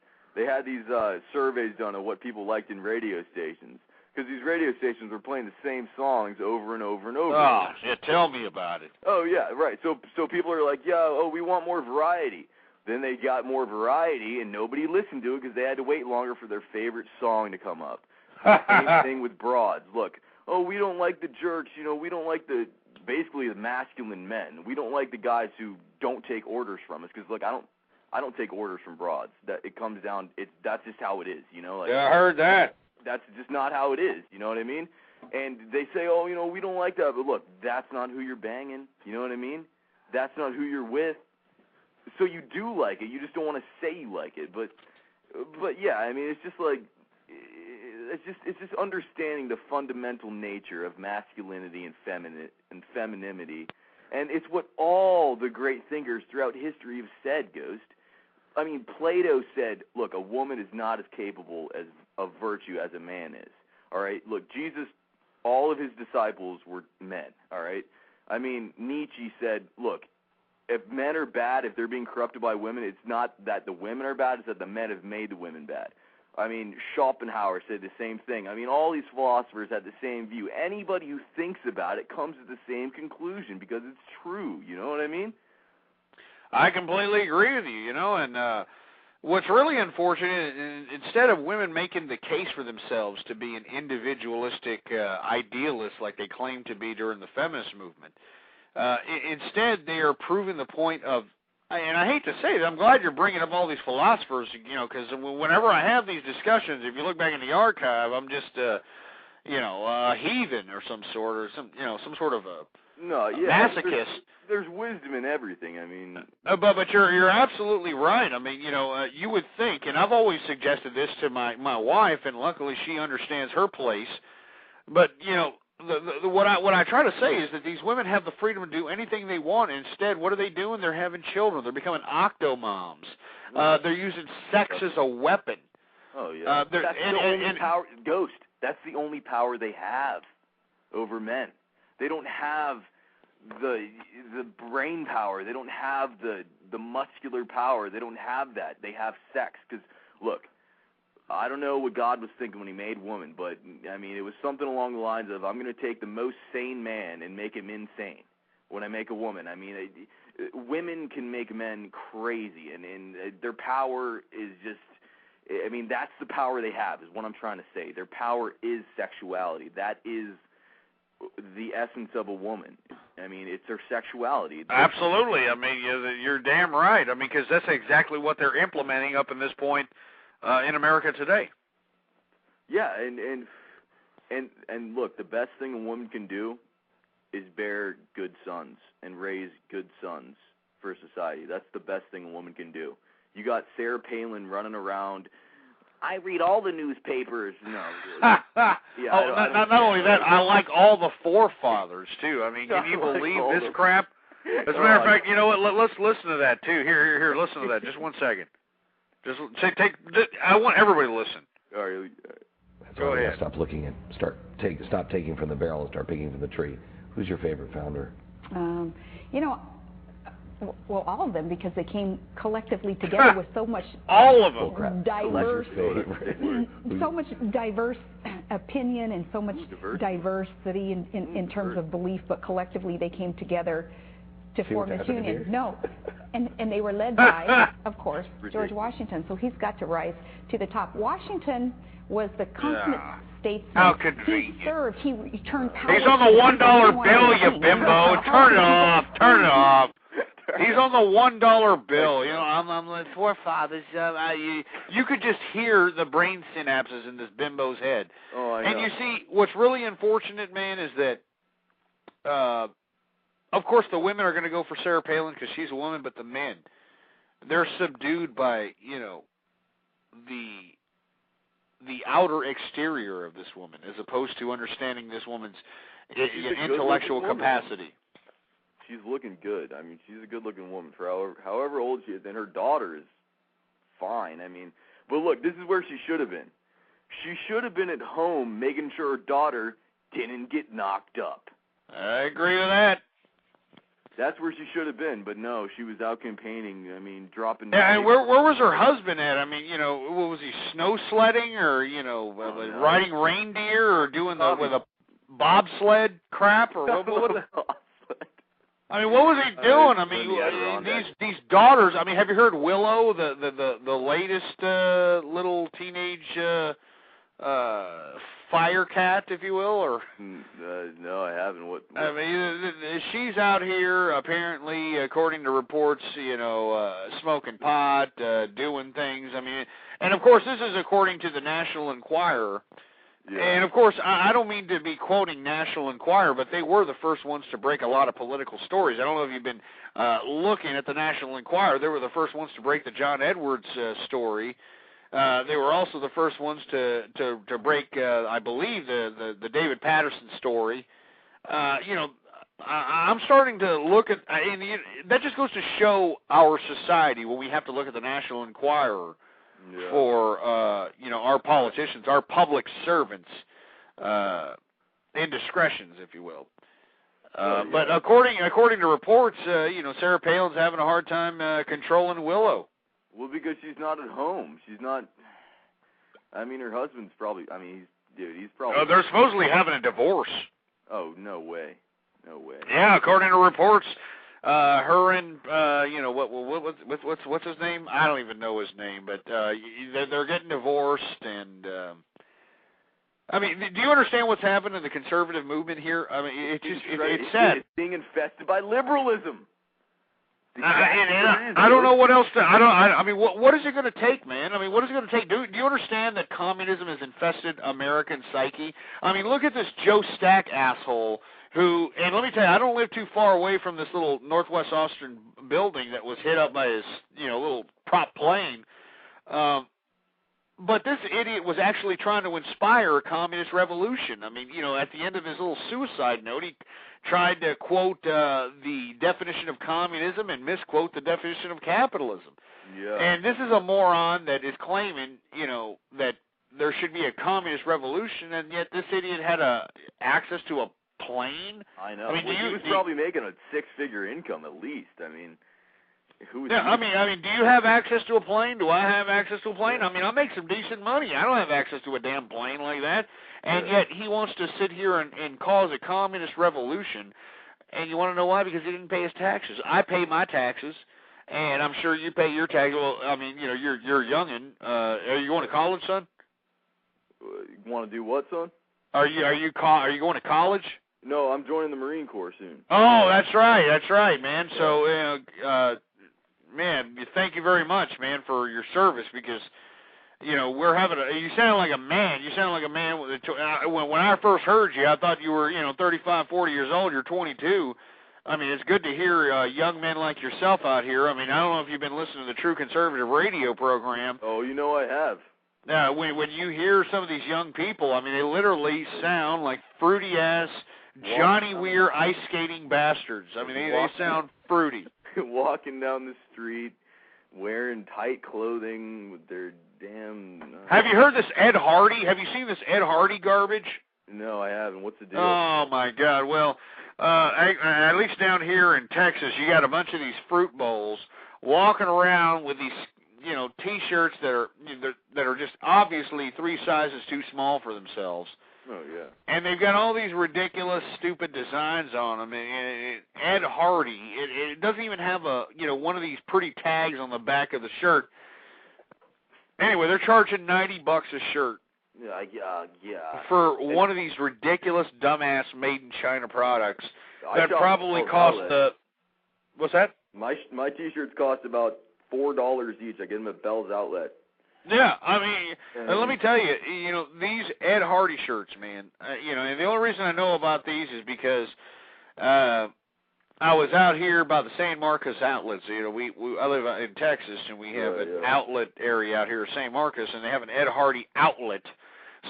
surveys done of what people liked in radio stations, because these radio stations were playing the same songs over and over and over. Oh, yeah, tell me about it. Oh yeah, right. So people are like, we want more variety. Then they got more variety, and nobody listened to it because they had to wait longer for their favorite song to come up. Same thing with broads. Look, we don't like the jerks. You know, we don't like basically the masculine men. We don't like the guys who don't take orders from us. Because look, I don't take orders from broads. That it comes down. That's just how it is. You know. Like, yeah, I heard that. That's just not how it is. You know what I mean? And they say, you know, we don't like that. But look, that's not who you're banging. You know what I mean? That's not who you're with. So you do like it, you just don't want to say you like it, but yeah, I mean, it's just like, it's just understanding the fundamental nature of masculinity and femininity, and it's what all the great thinkers throughout history have said, Ghost. I mean, Plato said, look, a woman is not as capable of virtue as a man is. All right? Look, Jesus, all of his disciples were men. All right? I mean, Nietzsche said, look, if men are bad, if they're being corrupted by women, it's not that the women are bad, it's that the men have made the women bad. I mean, Schopenhauer said the same thing. I mean, all these philosophers had the same view. Anybody who thinks about it comes to the same conclusion because it's true. You know what I mean? I completely agree with you, and what's really unfortunate, instead of women making the case for themselves to be an individualistic idealist like they claim to be during the feminist movement, instead they are proving the point of, and I hate to say it, I'm glad you're bringing up all these philosophers, because whenever I have these discussions, if you look back in the archive, I'm just, a heathen or some sort, or some sort of a masochist. There's wisdom in everything. I mean, but you're absolutely right. I mean, you would think, and I've always suggested this to my wife, and luckily she understands her place. But what I try to say is that these women have the freedom to do anything they want. Instead, what are they doing? They're having children. They're becoming octomoms. They're using sex as a weapon. Oh yeah, that's the only power. Ghost. That's the only power they have over men. They don't have the brain power. They don't have the muscular power. They don't have that. They have sex. Because, look, I don't know what God was thinking when he made woman, but, I mean, it was something along the lines of, I'm going to take the most sane man and make him insane when I make a woman. I mean, women can make men crazy, and their power is just, I mean, that's the power they have is what I'm trying to say. Their power is sexuality. That is the essence of a woman. I mean, it's her sexuality. Absolutely. I mean, you're damn right. I mean, because that's exactly what they're implementing up in this point in America today. Yeah, and look, the best thing a woman can do is bear good sons and raise good sons for society. That's the best thing a woman can do. You got Sarah Palin running around. I read all the newspapers. No. Yeah, not only that, I like all the forefathers, too. I mean, can you believe this crap? As a matter of fact, you know what? Let's listen to that, too. Here, listen to that. Just 1 second. I want everybody to listen. All right. Go ahead. Stop looking and stop taking from the barrel and start picking from the tree. Who's your favorite founder? Well, all of them, because they came collectively together with so much all of them diverse, so much diverse opinion and so much diversity in terms of belief, but collectively they came together to form this union. No, and they were led by, of course, George Washington. So he's got to rise to the top. Washington was the consummate statesman. How convenient. He served. He turned power. He's on the $1 bill, you bimbo. Turn it off. Turn it off. He's on the $1 bill. I'm like, forefathers. You could just hear the brain synapses in this bimbo's head. Oh, I know. And you see, what's really unfortunate, man, is that, of course, the women are going to go for Sarah Palin because she's a woman, but the men, they're subdued by, the outer exterior of this woman, as opposed to understanding this woman's intellectual capacity. She's looking good. I mean, she's a good-looking woman for however old she is, and her daughter is fine. I mean, but look, this is where she should have been. She should have been at home making sure her daughter didn't get knocked up. I agree with that. That's where she should have been, but no, she was out campaigning. I mean, dropping. Yeah, and where was her husband at? I mean, what was he, snow sledding or riding reindeer or doing with a bobsled crap or what the? I mean, what was he doing? I mean, these daughters. I mean, have you heard Willow, the latest little teenage fire cat, if you will, or? No, I haven't. What? I mean, she's out here apparently, according to reports, smoking pot, doing things. I mean, and of course, this is according to the National Enquirer. Yeah. And, of course, I don't mean to be quoting National Enquirer, but they were the first ones to break a lot of political stories. I don't know if you've been looking at the National Enquirer. They were the first ones to break the John Edwards story They were also the first ones to break, I believe, the David Patterson story. I'm starting to look at, and that just goes to show our society when we have to look at the National Enquirer for, our politicians, our public servants, indiscretions, if you will. But according to reports, Sarah Palin's having a hard time controlling Willow. Well, because she's not at home. She's not. I mean, her husband's probably. I mean, he's probably. They're supposedly having a divorce. Oh, no way. No way. Yeah, according to reports, her and what's his name? I don't even know his name, but they're getting divorced. And I mean, do you understand what's happened in the conservative movement here? I mean, it's sad. It's being infested by liberalism. I don't know what else to. I mean, what is it going to take, man? I mean, what is it going to take? Do you understand that communism has infested American psyche? I mean, look at this Joe Stack asshole who, and let me tell you, I don't live too far away from this little Northwest Austin building that was hit up by his, little prop plane. But this idiot was actually trying to inspire a communist revolution. I mean, at the end of his little suicide note, he tried to quote the definition of communism and misquote the definition of capitalism. Yeah. And this is a moron that is claiming, that there should be a communist revolution, and yet this idiot had access to a plane. I know. I mean, he was probably making a six-figure income at least. I mean, who was? Yeah, I mean, do you have access to a plane? Do I have access to a plane? I mean, I make some decent money. I don't have access to a damn plane like that. And yet he wants to sit here and cause a communist revolution. And you want to know why? Because he didn't pay his taxes. I pay my taxes, and I'm sure you pay your taxes. Well, I mean, you're a youngin'. Are you going to college, son? You want to do what, son? Are you going to college? No, I'm joining the Marine Corps soon. Oh, that's right, man. So, man, thank you very much, man, for your service, because we're having you sound like a man. You sound like a man when I first heard you, I thought you were 35, 40 years old. You're 22. I mean, it's good to hear young men like yourself out here. I mean, I don't know if you've been listening to the True Conservative radio program. Oh, I have. Now, when you hear some of these young people, I mean, they literally sound like fruity ass Johnny Weir ice skating bastards. I mean, they sound fruity. Walking down the street, wearing tight clothing with their damn... Have you heard this Ed Hardy? Have you seen this Ed Hardy garbage? No, I haven't. What's the deal? Oh, my God. Well, at least down here in Texas, you got a bunch of these fruit bowls walking around with these, T-shirts that are just obviously 3 sizes too small for themselves. Oh, yeah. And they've got all these ridiculous, stupid designs on them. And Ed Hardy, it doesn't even have one of these pretty tags on the back of the shirt. Anyway, they're charging $90 a shirt. Yeah. For one of these ridiculous, dumbass, made-in-China products that probably cost what's that? My T-shirts cost about $4 each. I get them at Bell's Outlet. Yeah, I mean, let me tell you, these Ed Hardy shirts, man, and the only reason I know about these is because I was out here by the San Marcos outlets. I live in Texas, and we have an outlet area out here at San Marcos, and they have an Ed Hardy outlet.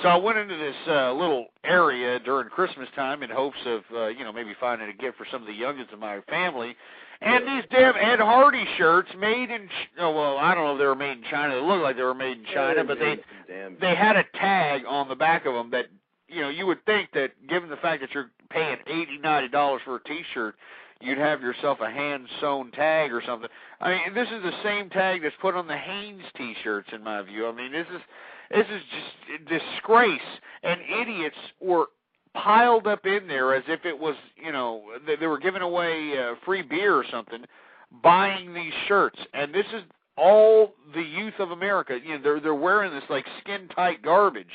So I went into this little area during Christmas time in hopes of, maybe finding a gift for some of the youngins in my family. And these damn Ed Hardy shirts made in, I don't know if they were made in China. They looked like they were made in China, but they had a tag on the back of them that, you would think that given the fact that you're paying $80, $90 for a T-shirt, you'd have yourself a hand-sewn tag or something. I mean, this is the same tag that's put on the Hanes T-shirts, in my view. I mean, this is just a disgrace, and idiots were piled up in there as if it was, they were giving away free beer or something, buying these shirts. And this is all the youth of America. They're wearing this like skin-tight garbage.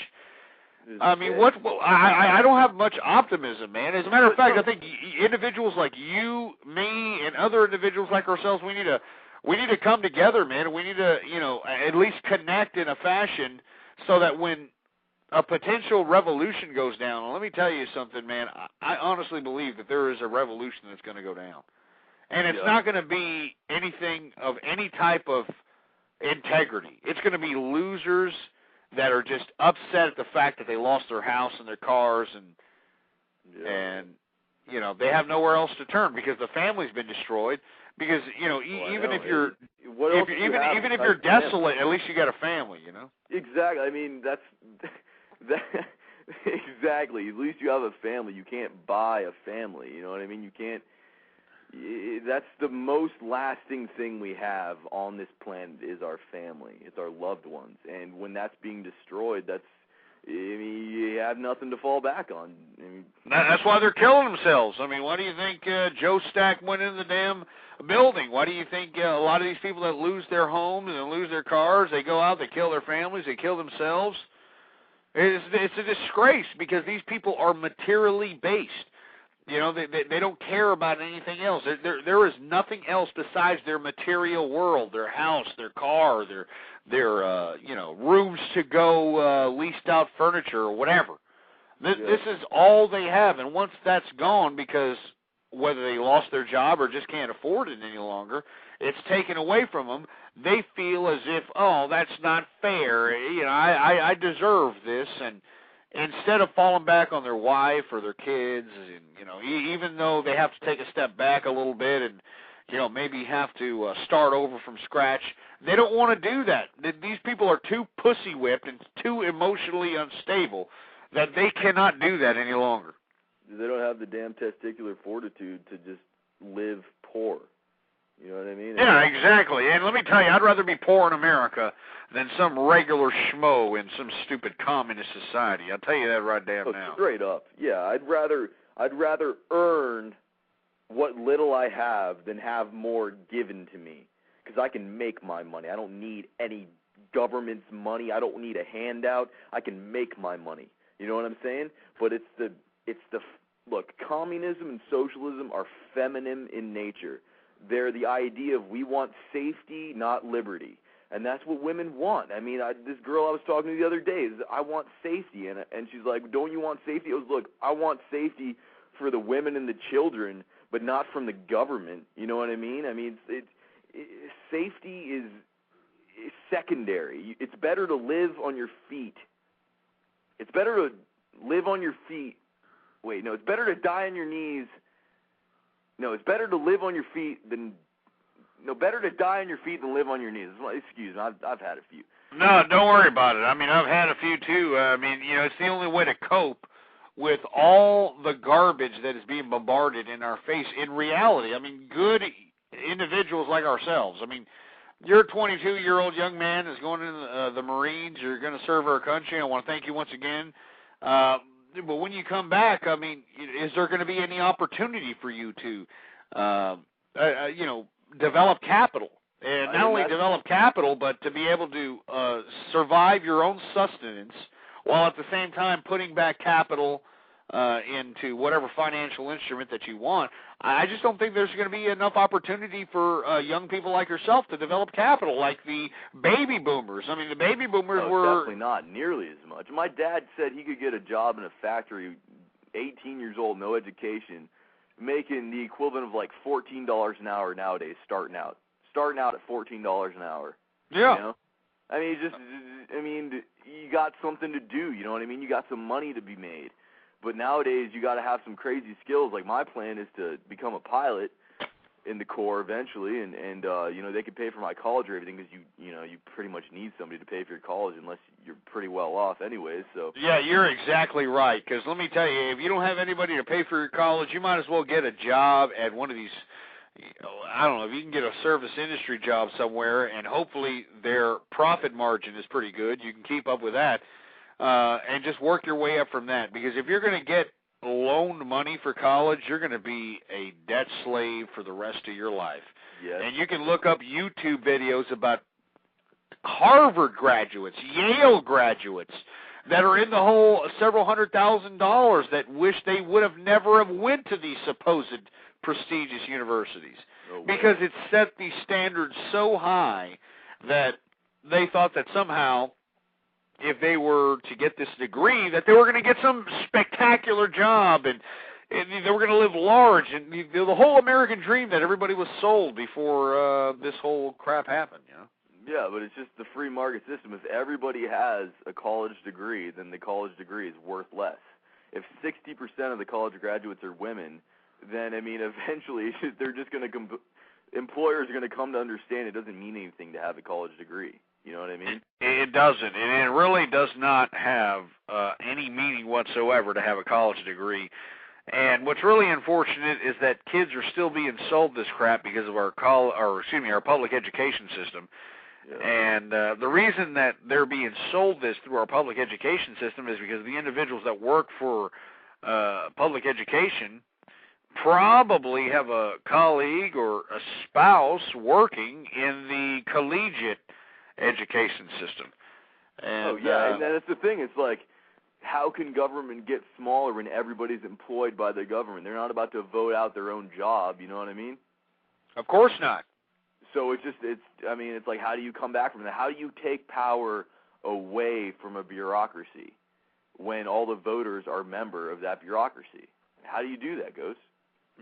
I mean, I don't have much optimism, man. As a matter of fact, I think individuals like you, me, and other individuals like ourselves, we need to come together, man. We need to, at least connect in a fashion so that when a potential revolution goes down, and let me tell you something, man, I honestly believe that there is a revolution that's going to go down. And it's not going to be anything of any type of integrity. It's going to be losers that are just upset at the fact that they lost their house and their cars, and you know, they have nowhere else to turn because the family's been destroyed. Because, you know, even if you're desolate, at least you got a family, you know. Exactly. I mean, that's exactly. At least you have a family. You can't buy a family. You know what I mean? You can't. That's the most lasting thing we have on this planet is our family. It's our loved ones. And when that's being destroyed, I mean, you have nothing to fall back on. I mean, that's why they're killing themselves. I mean, why do you think Joe Stack went in the damn building? Why do you think a lot of these people that lose their homes and lose their cars, they go out, they kill their families, they kill themselves? It's a disgrace because these people are materially based. You know, they don't care about anything else. There is nothing else besides their material world, their house, their car, their you know, rooms to go, leased out furniture or whatever. This is all they have, and once that's gone, because whether they lost their job or just can't afford it any longer, it's taken away from them. They feel as if, oh, that's not fair. You know, I deserve this, and instead of falling back on their wife or their kids, and, you know, even though they have to take a step back a little bit and, you know, maybe have to start over from scratch, they don't want to do that. These people are too pussy-whipped and too emotionally unstable that they cannot do that any longer. They don't have the damn testicular fortitude to just live poor. You know what I mean? Yeah, exactly. And let me tell you, I'd rather be poor in America than some regular schmo in some stupid communist society. I'll tell you that right damn now. Straight up. Yeah, I'd rather earn what little I have than have more given to me, because I can make my money. I don't need any government's money. I don't need a handout. I can make my money. You know what I'm saying? But look, communism and socialism are feminine in nature. They're the idea of we want safety, not liberty. And that's what women want. I mean, this girl I was talking to the other day, I want safety. And she's like, don't you want safety? I was, look, I want safety for the women and the children, but not from the government. You know what I mean? I mean, safety is secondary. It's better to live on your feet. It's better to live on your feet. Wait, no, it's better to die on your knees. No, it's better to live on your feet than better to die on your feet than live on your knees. Excuse me, I've had a few. No, don't worry about it. I mean, I've had a few too. I mean, you know, it's the only way to cope with all the garbage that is being bombarded in our face. In reality, I mean, good individuals like ourselves. I mean, you're a 22-year-old young man that's going into the Marines. You're going to serve our country. I want to thank you once again. But when you come back, I mean, is there going to be any opportunity for you to, you know, develop capital? And not only develop capital, but to be able to survive your own sustenance while at the same time putting back capital into whatever financial instrument that you want. I just don't think there's going to be enough opportunity for young people like yourself to develop capital like the baby boomers. I mean, the baby boomers were... Definitely not nearly as much. My dad said he could get a job in a factory, 18 years old, no education, making the equivalent of like $14 an hour nowadays, starting out at $14 an hour. Yeah. You know? I mean, you got something to do, you know what I mean? You got some money to be made. But nowadays, you got to have some crazy skills. Like, my plan is to become a pilot in the Corps eventually, and you know, they could pay for my college or everything, because you know, you pretty much need somebody to pay for your college unless you're pretty well off anyways. So yeah, you're exactly right, because let me tell you, if you don't have anybody to pay for your college, you might as well get a job at one of these, I don't know, if you can get a service industry job somewhere, and hopefully their profit margin is pretty good, you can keep up with that. And just work your way up from that. Because if you're going to get loaned money for college, you're going to be a debt slave for the rest of your life. Yes. And you can look up YouTube videos about Harvard graduates, Yale graduates that are in the hole several $100,000 that wish they would have never have went to these supposed prestigious universities. Because it set the standards so high that they thought that somehow, if they were to get this degree, that they were going to get some spectacular job, and they were going to live large, and the whole American dream that everybody was sold before this whole crap happened, you know? Yeah, but it's just the free market system. If everybody has a college degree, then the college degree is worth less. If 60% of the college graduates are women, then, I mean, eventually they're just going to employers are going to come to understand it doesn't mean anything to have a college degree. You know what I mean? It doesn't, and it really does not have any meaning whatsoever to have a college degree. And what's really unfortunate is that kids are still being sold this crap because of our public education system. Yeah. And the reason that they're being sold this through our public education system is because the individuals that work for public education probably have a colleague or a spouse working in the collegiate education system. And, and that's the thing. It's like, how can government get smaller when everybody's employed by the government? They're not about to vote out their own job, you know what I mean? Of course not. So it's like, how do you come back from that? How do you take power away from a bureaucracy when all the voters are a member of that bureaucracy? How do you do that, Ghost?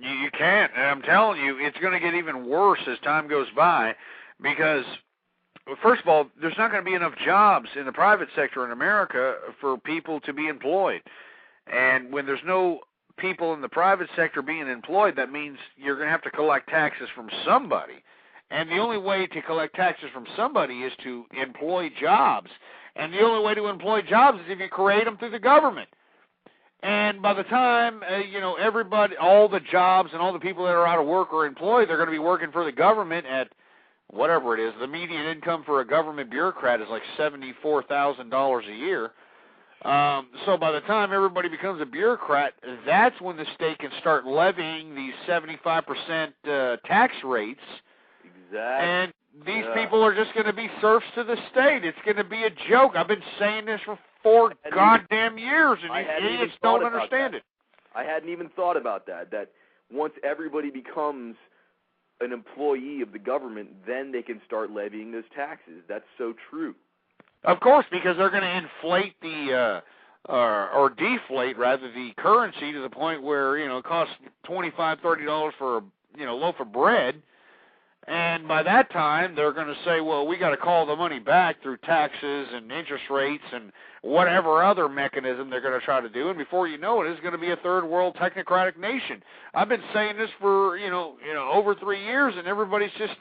You can't, and I'm telling you, it's going to get even worse as time goes by because, first of all, there's not going to be enough jobs in the private sector in America for people to be employed. And when there's no people in the private sector being employed, that means you're going to have to collect taxes from somebody. And the only way to collect taxes from somebody is to employ jobs. And the only way to employ jobs is if you create them through the government. And by the time, everybody, all the jobs and all the people that are out of work or employed, they're going to be working for the government at whatever it is. The median income for a government bureaucrat is like $74,000 a year. So by the time everybody becomes a bureaucrat, that's when the state can start levying these 75% tax rates. Exactly. And these people are just going to be serfs to the state. It's going to be a joke. I've been saying this for 4 goddamn years, and you idiots don't understand it. I hadn't even thought about that once everybody becomes an employee of the government, then they can start levying those taxes. That's so true. Of course, because they're going to inflate or deflate, rather, the currency to the point where, it costs $25, $30 for a, loaf of bread. And by that time, they're going to say, well, we got to call the money back through taxes and interest rates and whatever other mechanism they're going to try to do. And before you know it, it's going to be a third world technocratic nation. I've been saying this for, over 3 years, and everybody's just,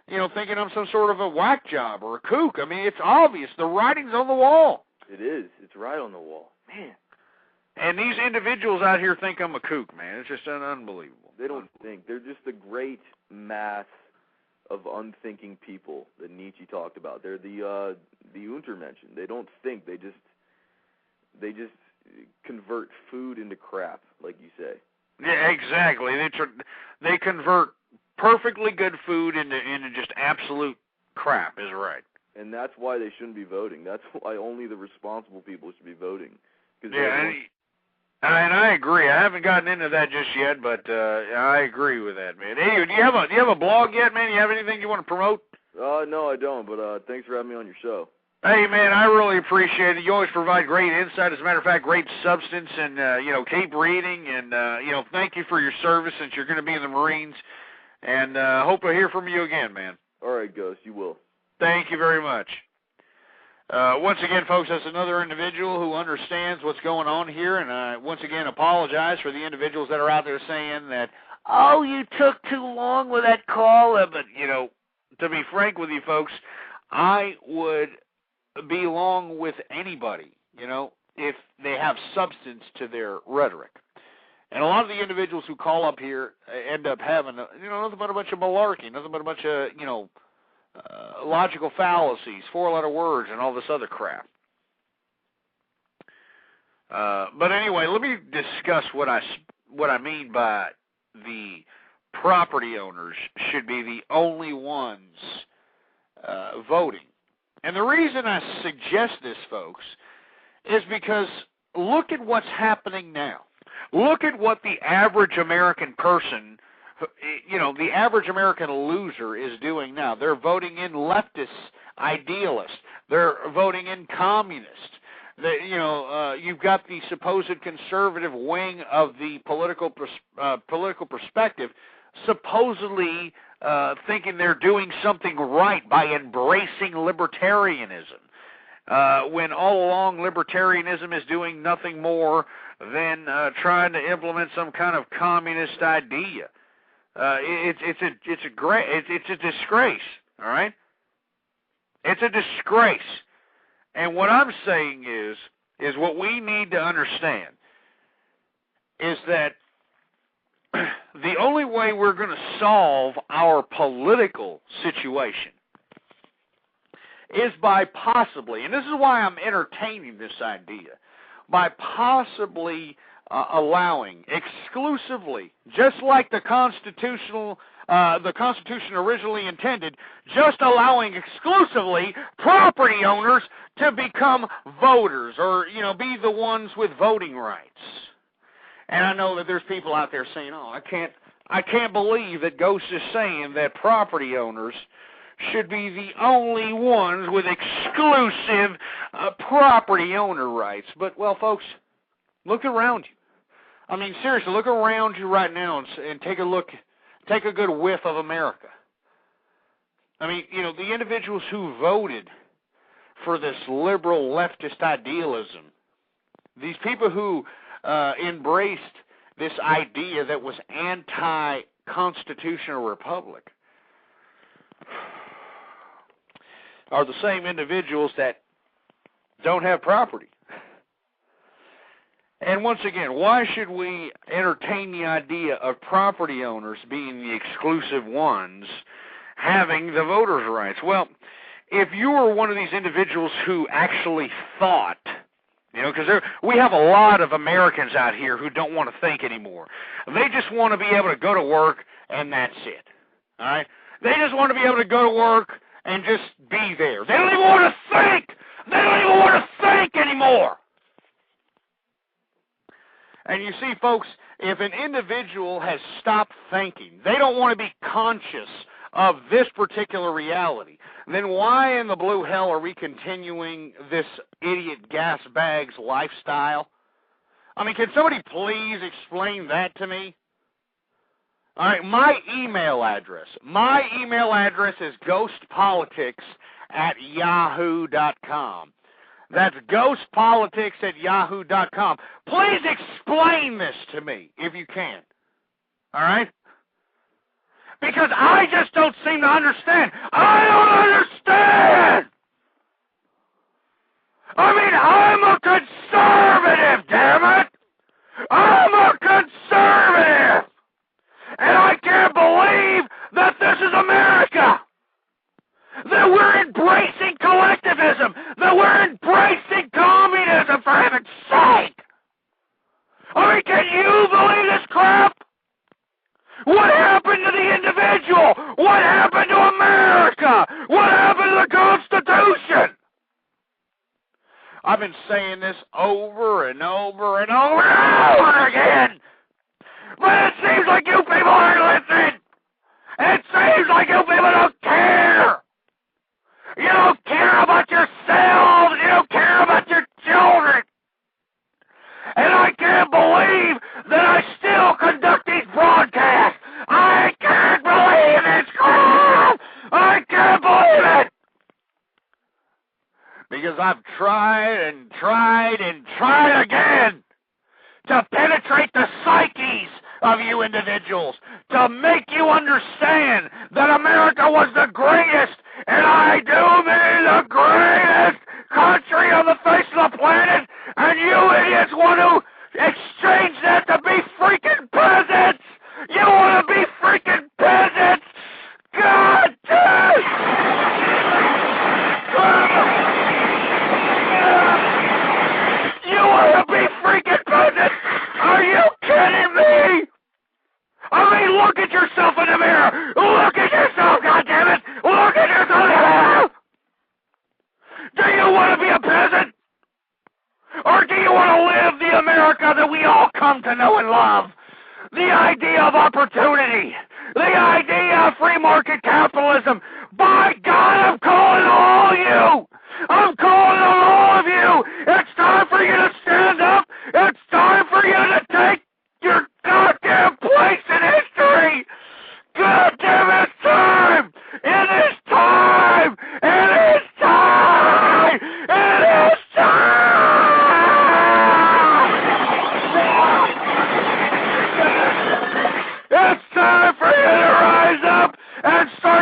thinking I'm some sort of a whack job or a kook. I mean, it's obvious. The writing's on the wall. It is. It's right on the wall. Man. And these individuals out here think I'm a kook, man. It's just unbelievable. They don't think. They're just the great mass of unthinking people that Nietzsche talked about. They're the Untermenschen. They don't think. They just convert food into crap, like you say. Yeah, exactly. They convert perfectly good food into just absolute crap. Is right. And that's why they shouldn't be voting. That's why only the responsible people should be voting. Yeah, and I agree. I haven't gotten into that just yet, but I agree with that, man. Hey, do you have a blog yet, man? You have anything you want to promote? No, I don't. But thanks for having me on your show. Hey, man, I really appreciate it. You always provide great insight. As a matter of fact, great substance, and keep reading. And thank you for your service since you're going to be in the Marines. And hope to hear from you again, man. All right, Ghost, you will. Thank you very much. Once again, folks, that's another individual who understands what's going on here, and I once again apologize for the individuals that are out there saying that, oh, you took too long with that call. But, to be frank with you folks, I would be long with anybody, if they have substance to their rhetoric. And a lot of the individuals who call up here end up having, nothing but a bunch of malarkey, nothing but a bunch of, logical fallacies, 4-letter words, and all this other crap. But anyway, let me discuss what I mean by the property owners should be the only ones voting. And the reason I suggest this, folks, is because look at what's happening now. Look at what the average American person, the average American loser is doing now. They're voting in leftist idealists. They're voting in communists. You've got the supposed conservative wing of the political perspective supposedly thinking they're doing something right by embracing libertarianism, when all along libertarianism is doing nothing more than trying to implement some kind of communist idea. It's a disgrace. All right, it's a disgrace. And what I'm saying is what we need to understand is that the only way we're going to solve our political situation is by possibly, and this is why I'm entertaining this idea, by possibly allowing exclusively, just like the Constitution originally intended, just allowing exclusively property owners to become voters, or be the ones with voting rights. And I know that there's people out there saying, "Oh, I can't believe that Ghost is saying that property owners should be the only ones with exclusive property owner rights." But, well, folks, look around you. I mean, seriously, look around you right now and take a good whiff of America. I mean, the individuals who voted for this liberal leftist idealism, these people who embraced this idea that was anti-constitutional republic, are the same individuals that don't have property. And once again, why should we entertain the idea of property owners being the exclusive ones having the voters' rights? Well, if you were one of these individuals who actually thought, because we have a lot of Americans out here who don't want to think anymore. They just want to be able to go to work, and that's it. All right? They just want to be able to go to work and just be there. They don't even want to think. They don't even want to think anymore. And you see, folks, if an individual has stopped thinking, they don't want to be conscious of this particular reality, then why in the blue hell are we continuing this idiot gas bags lifestyle? I mean, can somebody please explain that to me? All right, my email address is ghostpolitics@yahoo.com. That's ghostpolitics@yahoo.com. Please explain this to me if you can. All right? Because I just don't seem to understand. I don't understand! I mean, I'm a conservative, damn it! I'm a conservative! And I can't believe that this is America! That we're embracing collectivism! That we're embracing communism, for heaven's sake! I mean, can you believe this crap? What happened to the individual? What happened to America? What happened to the Constitution? I've been saying this over and over and over and over again. But it seems like you people aren't listening. It seems like you people don't care. You don't care about yourselves. You don't care about your children. And I can't believe that I still conduct these broadcasts. I can't believe this crap. I can't believe it. Because I've tried and tried and tried again to penetrate the psyches of you individuals, to make you understand that America was the greatest, and I do mean the greatest country on the face of the planet, and you idiots want to exchange that to be freaking peasants! You want to be freaking peasants! God damn! You want to be freaking peasants? Are you kidding me? I mean, look at yourself in the mirror! Look at yourself, goddammit! Look at yourself in the mirror! Do you want to be a peasant? Or do you want to live the America that we all come to know and love? The idea of opportunity. The idea of free market capitalism. By God, I'm calling all you. I'm calling on all of you. It's time for you to stand up. It's time for you to take your goddamn place in history. God damn it.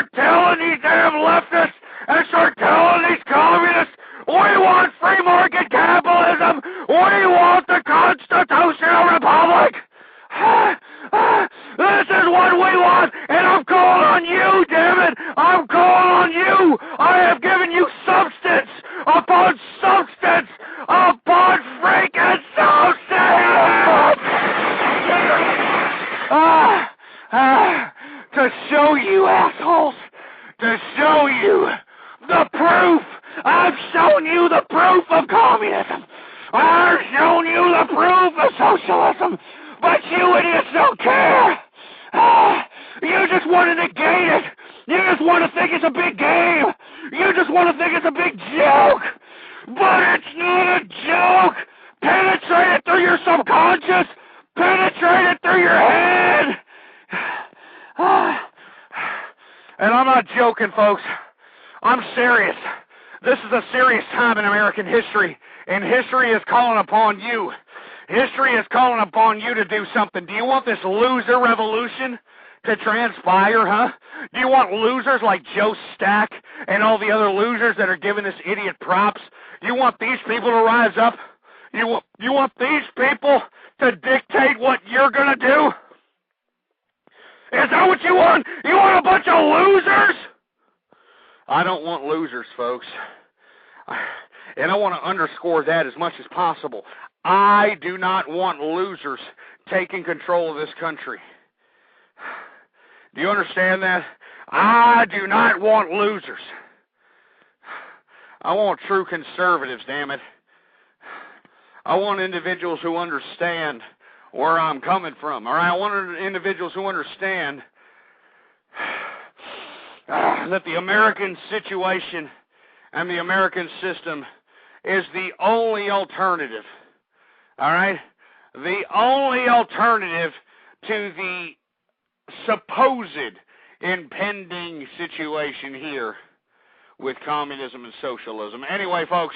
start telling these damn leftists and start telling these communists, we want free market capitalism, we want the constitutional republic. This is what we want, and I'm calling on you, damn it! I'm calling on you! I have given you substance upon substance upon freaking substance! To show you assholes, to show you the proof. I've shown you the proof of communism. I've shown you the proof of socialism. But you idiots don't care. You just want to negate it. You just want to think it's a big game. You just want to think it's a big joke. But it's not a joke. Penetrate it through your subconscious. Penetrate it through your head. And I'm not joking, folks. I'm serious. This is a serious time in American history, and history is calling upon you. History is calling upon you to do something. Do you want this loser revolution to transpire, huh? Do you want losers like Joe Stack and all the other losers that are giving this idiot props? You want these people to rise up? You want these people to dictate what you're going to do? Is that what you want? You want a bunch of losers? I don't want losers, folks. And I want to underscore that as much as possible. I do not want losers taking control of this country. Do you understand that? I do not want losers. I want true conservatives, damn it. I want individuals who understand where I'm coming from. All right, I want individuals who understand that the American situation and the American system is the only alternative. All right? The only alternative to the supposed impending situation here with communism and socialism. Anyway, folks,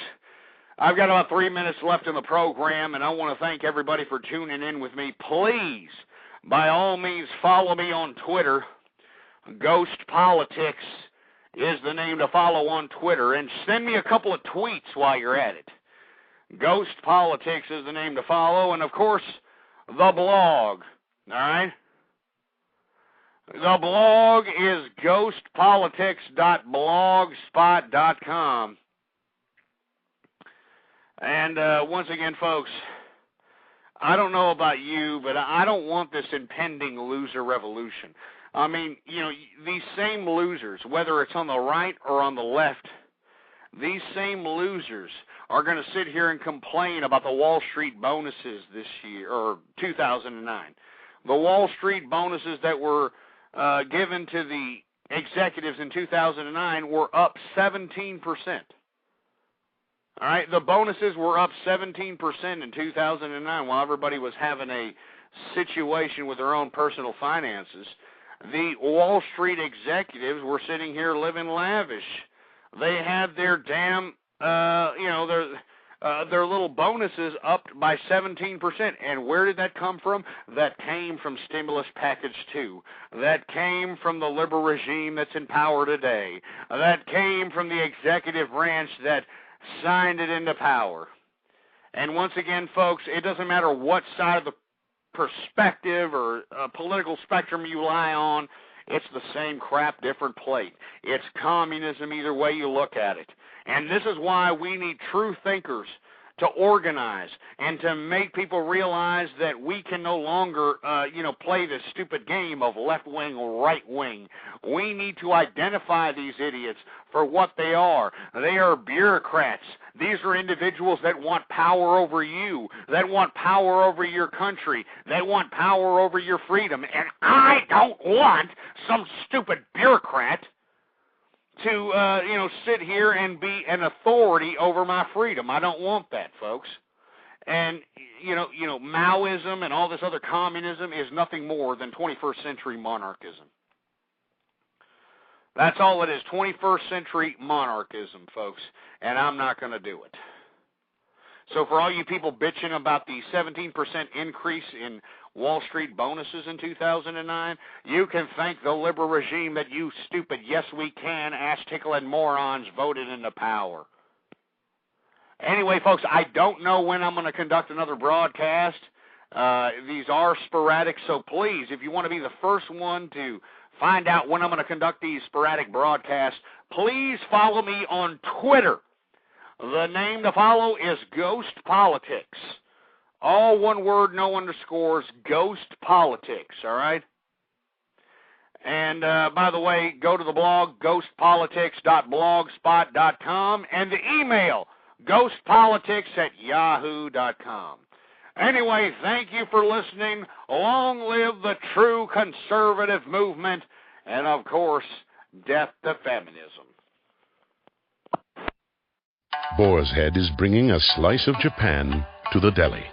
I've got about 3 minutes left in the program, and I want to thank everybody for tuning in with me. Please, by all means, follow me on Twitter. Ghost Politics is the name to follow on Twitter, and send me a couple of tweets while you're at it. Ghost Politics is the name to follow, and of course, the blog, all right? The blog is ghostpolitics.blogspot.com. And once again, folks, I don't know about you, but I don't want this impending loser revolution. I mean, you know, these same losers, whether it's on the right or on the left, these same losers are going to sit here and complain about the Wall Street bonuses this year, or 2009. The Wall Street bonuses that were given to the executives in 2009 were up 17%. All right, the bonuses were up 17% in 2009 while everybody was having a situation with their own personal finances. The Wall Street executives were sitting here living lavish. They had their damn, their little bonuses upped by 17%. And where did that come from? That came from Stimulus Package 2. That came from the liberal regime that's in power today. That came from the executive branch that signed it into power. And once again, folks, it doesn't matter what side of the perspective or political spectrum you lie on, it's the same crap, different plate. It's communism either way you look at it. And this is why we need true thinkers to organize and to make people realize that we can no longer, play this stupid game of left-wing or right-wing. We need to identify these idiots for what they are. They are bureaucrats. These are individuals that want power over you, that want power over your country, that want power over your freedom. And I don't want some stupid bureaucrat to, sit here and be an authority over my freedom. I don't want that, folks. And, Maoism and all this other communism is nothing more than 21st century monarchism. That's all it is, 21st century monarchism, folks, and I'm not going to do it. So for all you people bitching about the 17% increase in Wall Street bonuses in 2009, you can thank the liberal regime that you stupid yes we can ass-tickling morons voted into power. Anyway, folks, I don't know when I'm going to conduct another broadcast. These are sporadic, so please, if you want to be the first one to find out when I'm going to conduct these sporadic broadcasts, please follow me on Twitter. The name to follow is Ghost Politics. All one word, no underscores, Ghost Politics, all right? And, by the way, go to the blog, ghostpolitics.blogspot.com, and the email, ghostpolitics@yahoo.com. Anyway, thank you for listening. Long live the true conservative movement, and, of course, death to feminism. Boar's Head is bringing a slice of Japan to the deli.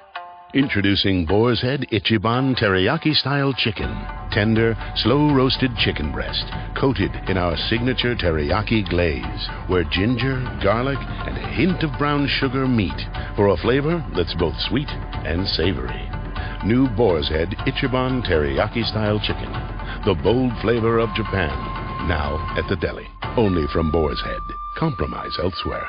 Introducing Boar's Head Ichiban Teriyaki-style chicken. Tender, slow-roasted chicken breast, coated in our signature teriyaki glaze, where ginger, garlic, and a hint of brown sugar meet for a flavor that's both sweet and savory. New Boar's Head Ichiban Teriyaki-style chicken. The bold flavor of Japan. Now at the deli. Only from Boar's Head. Compromise elsewhere.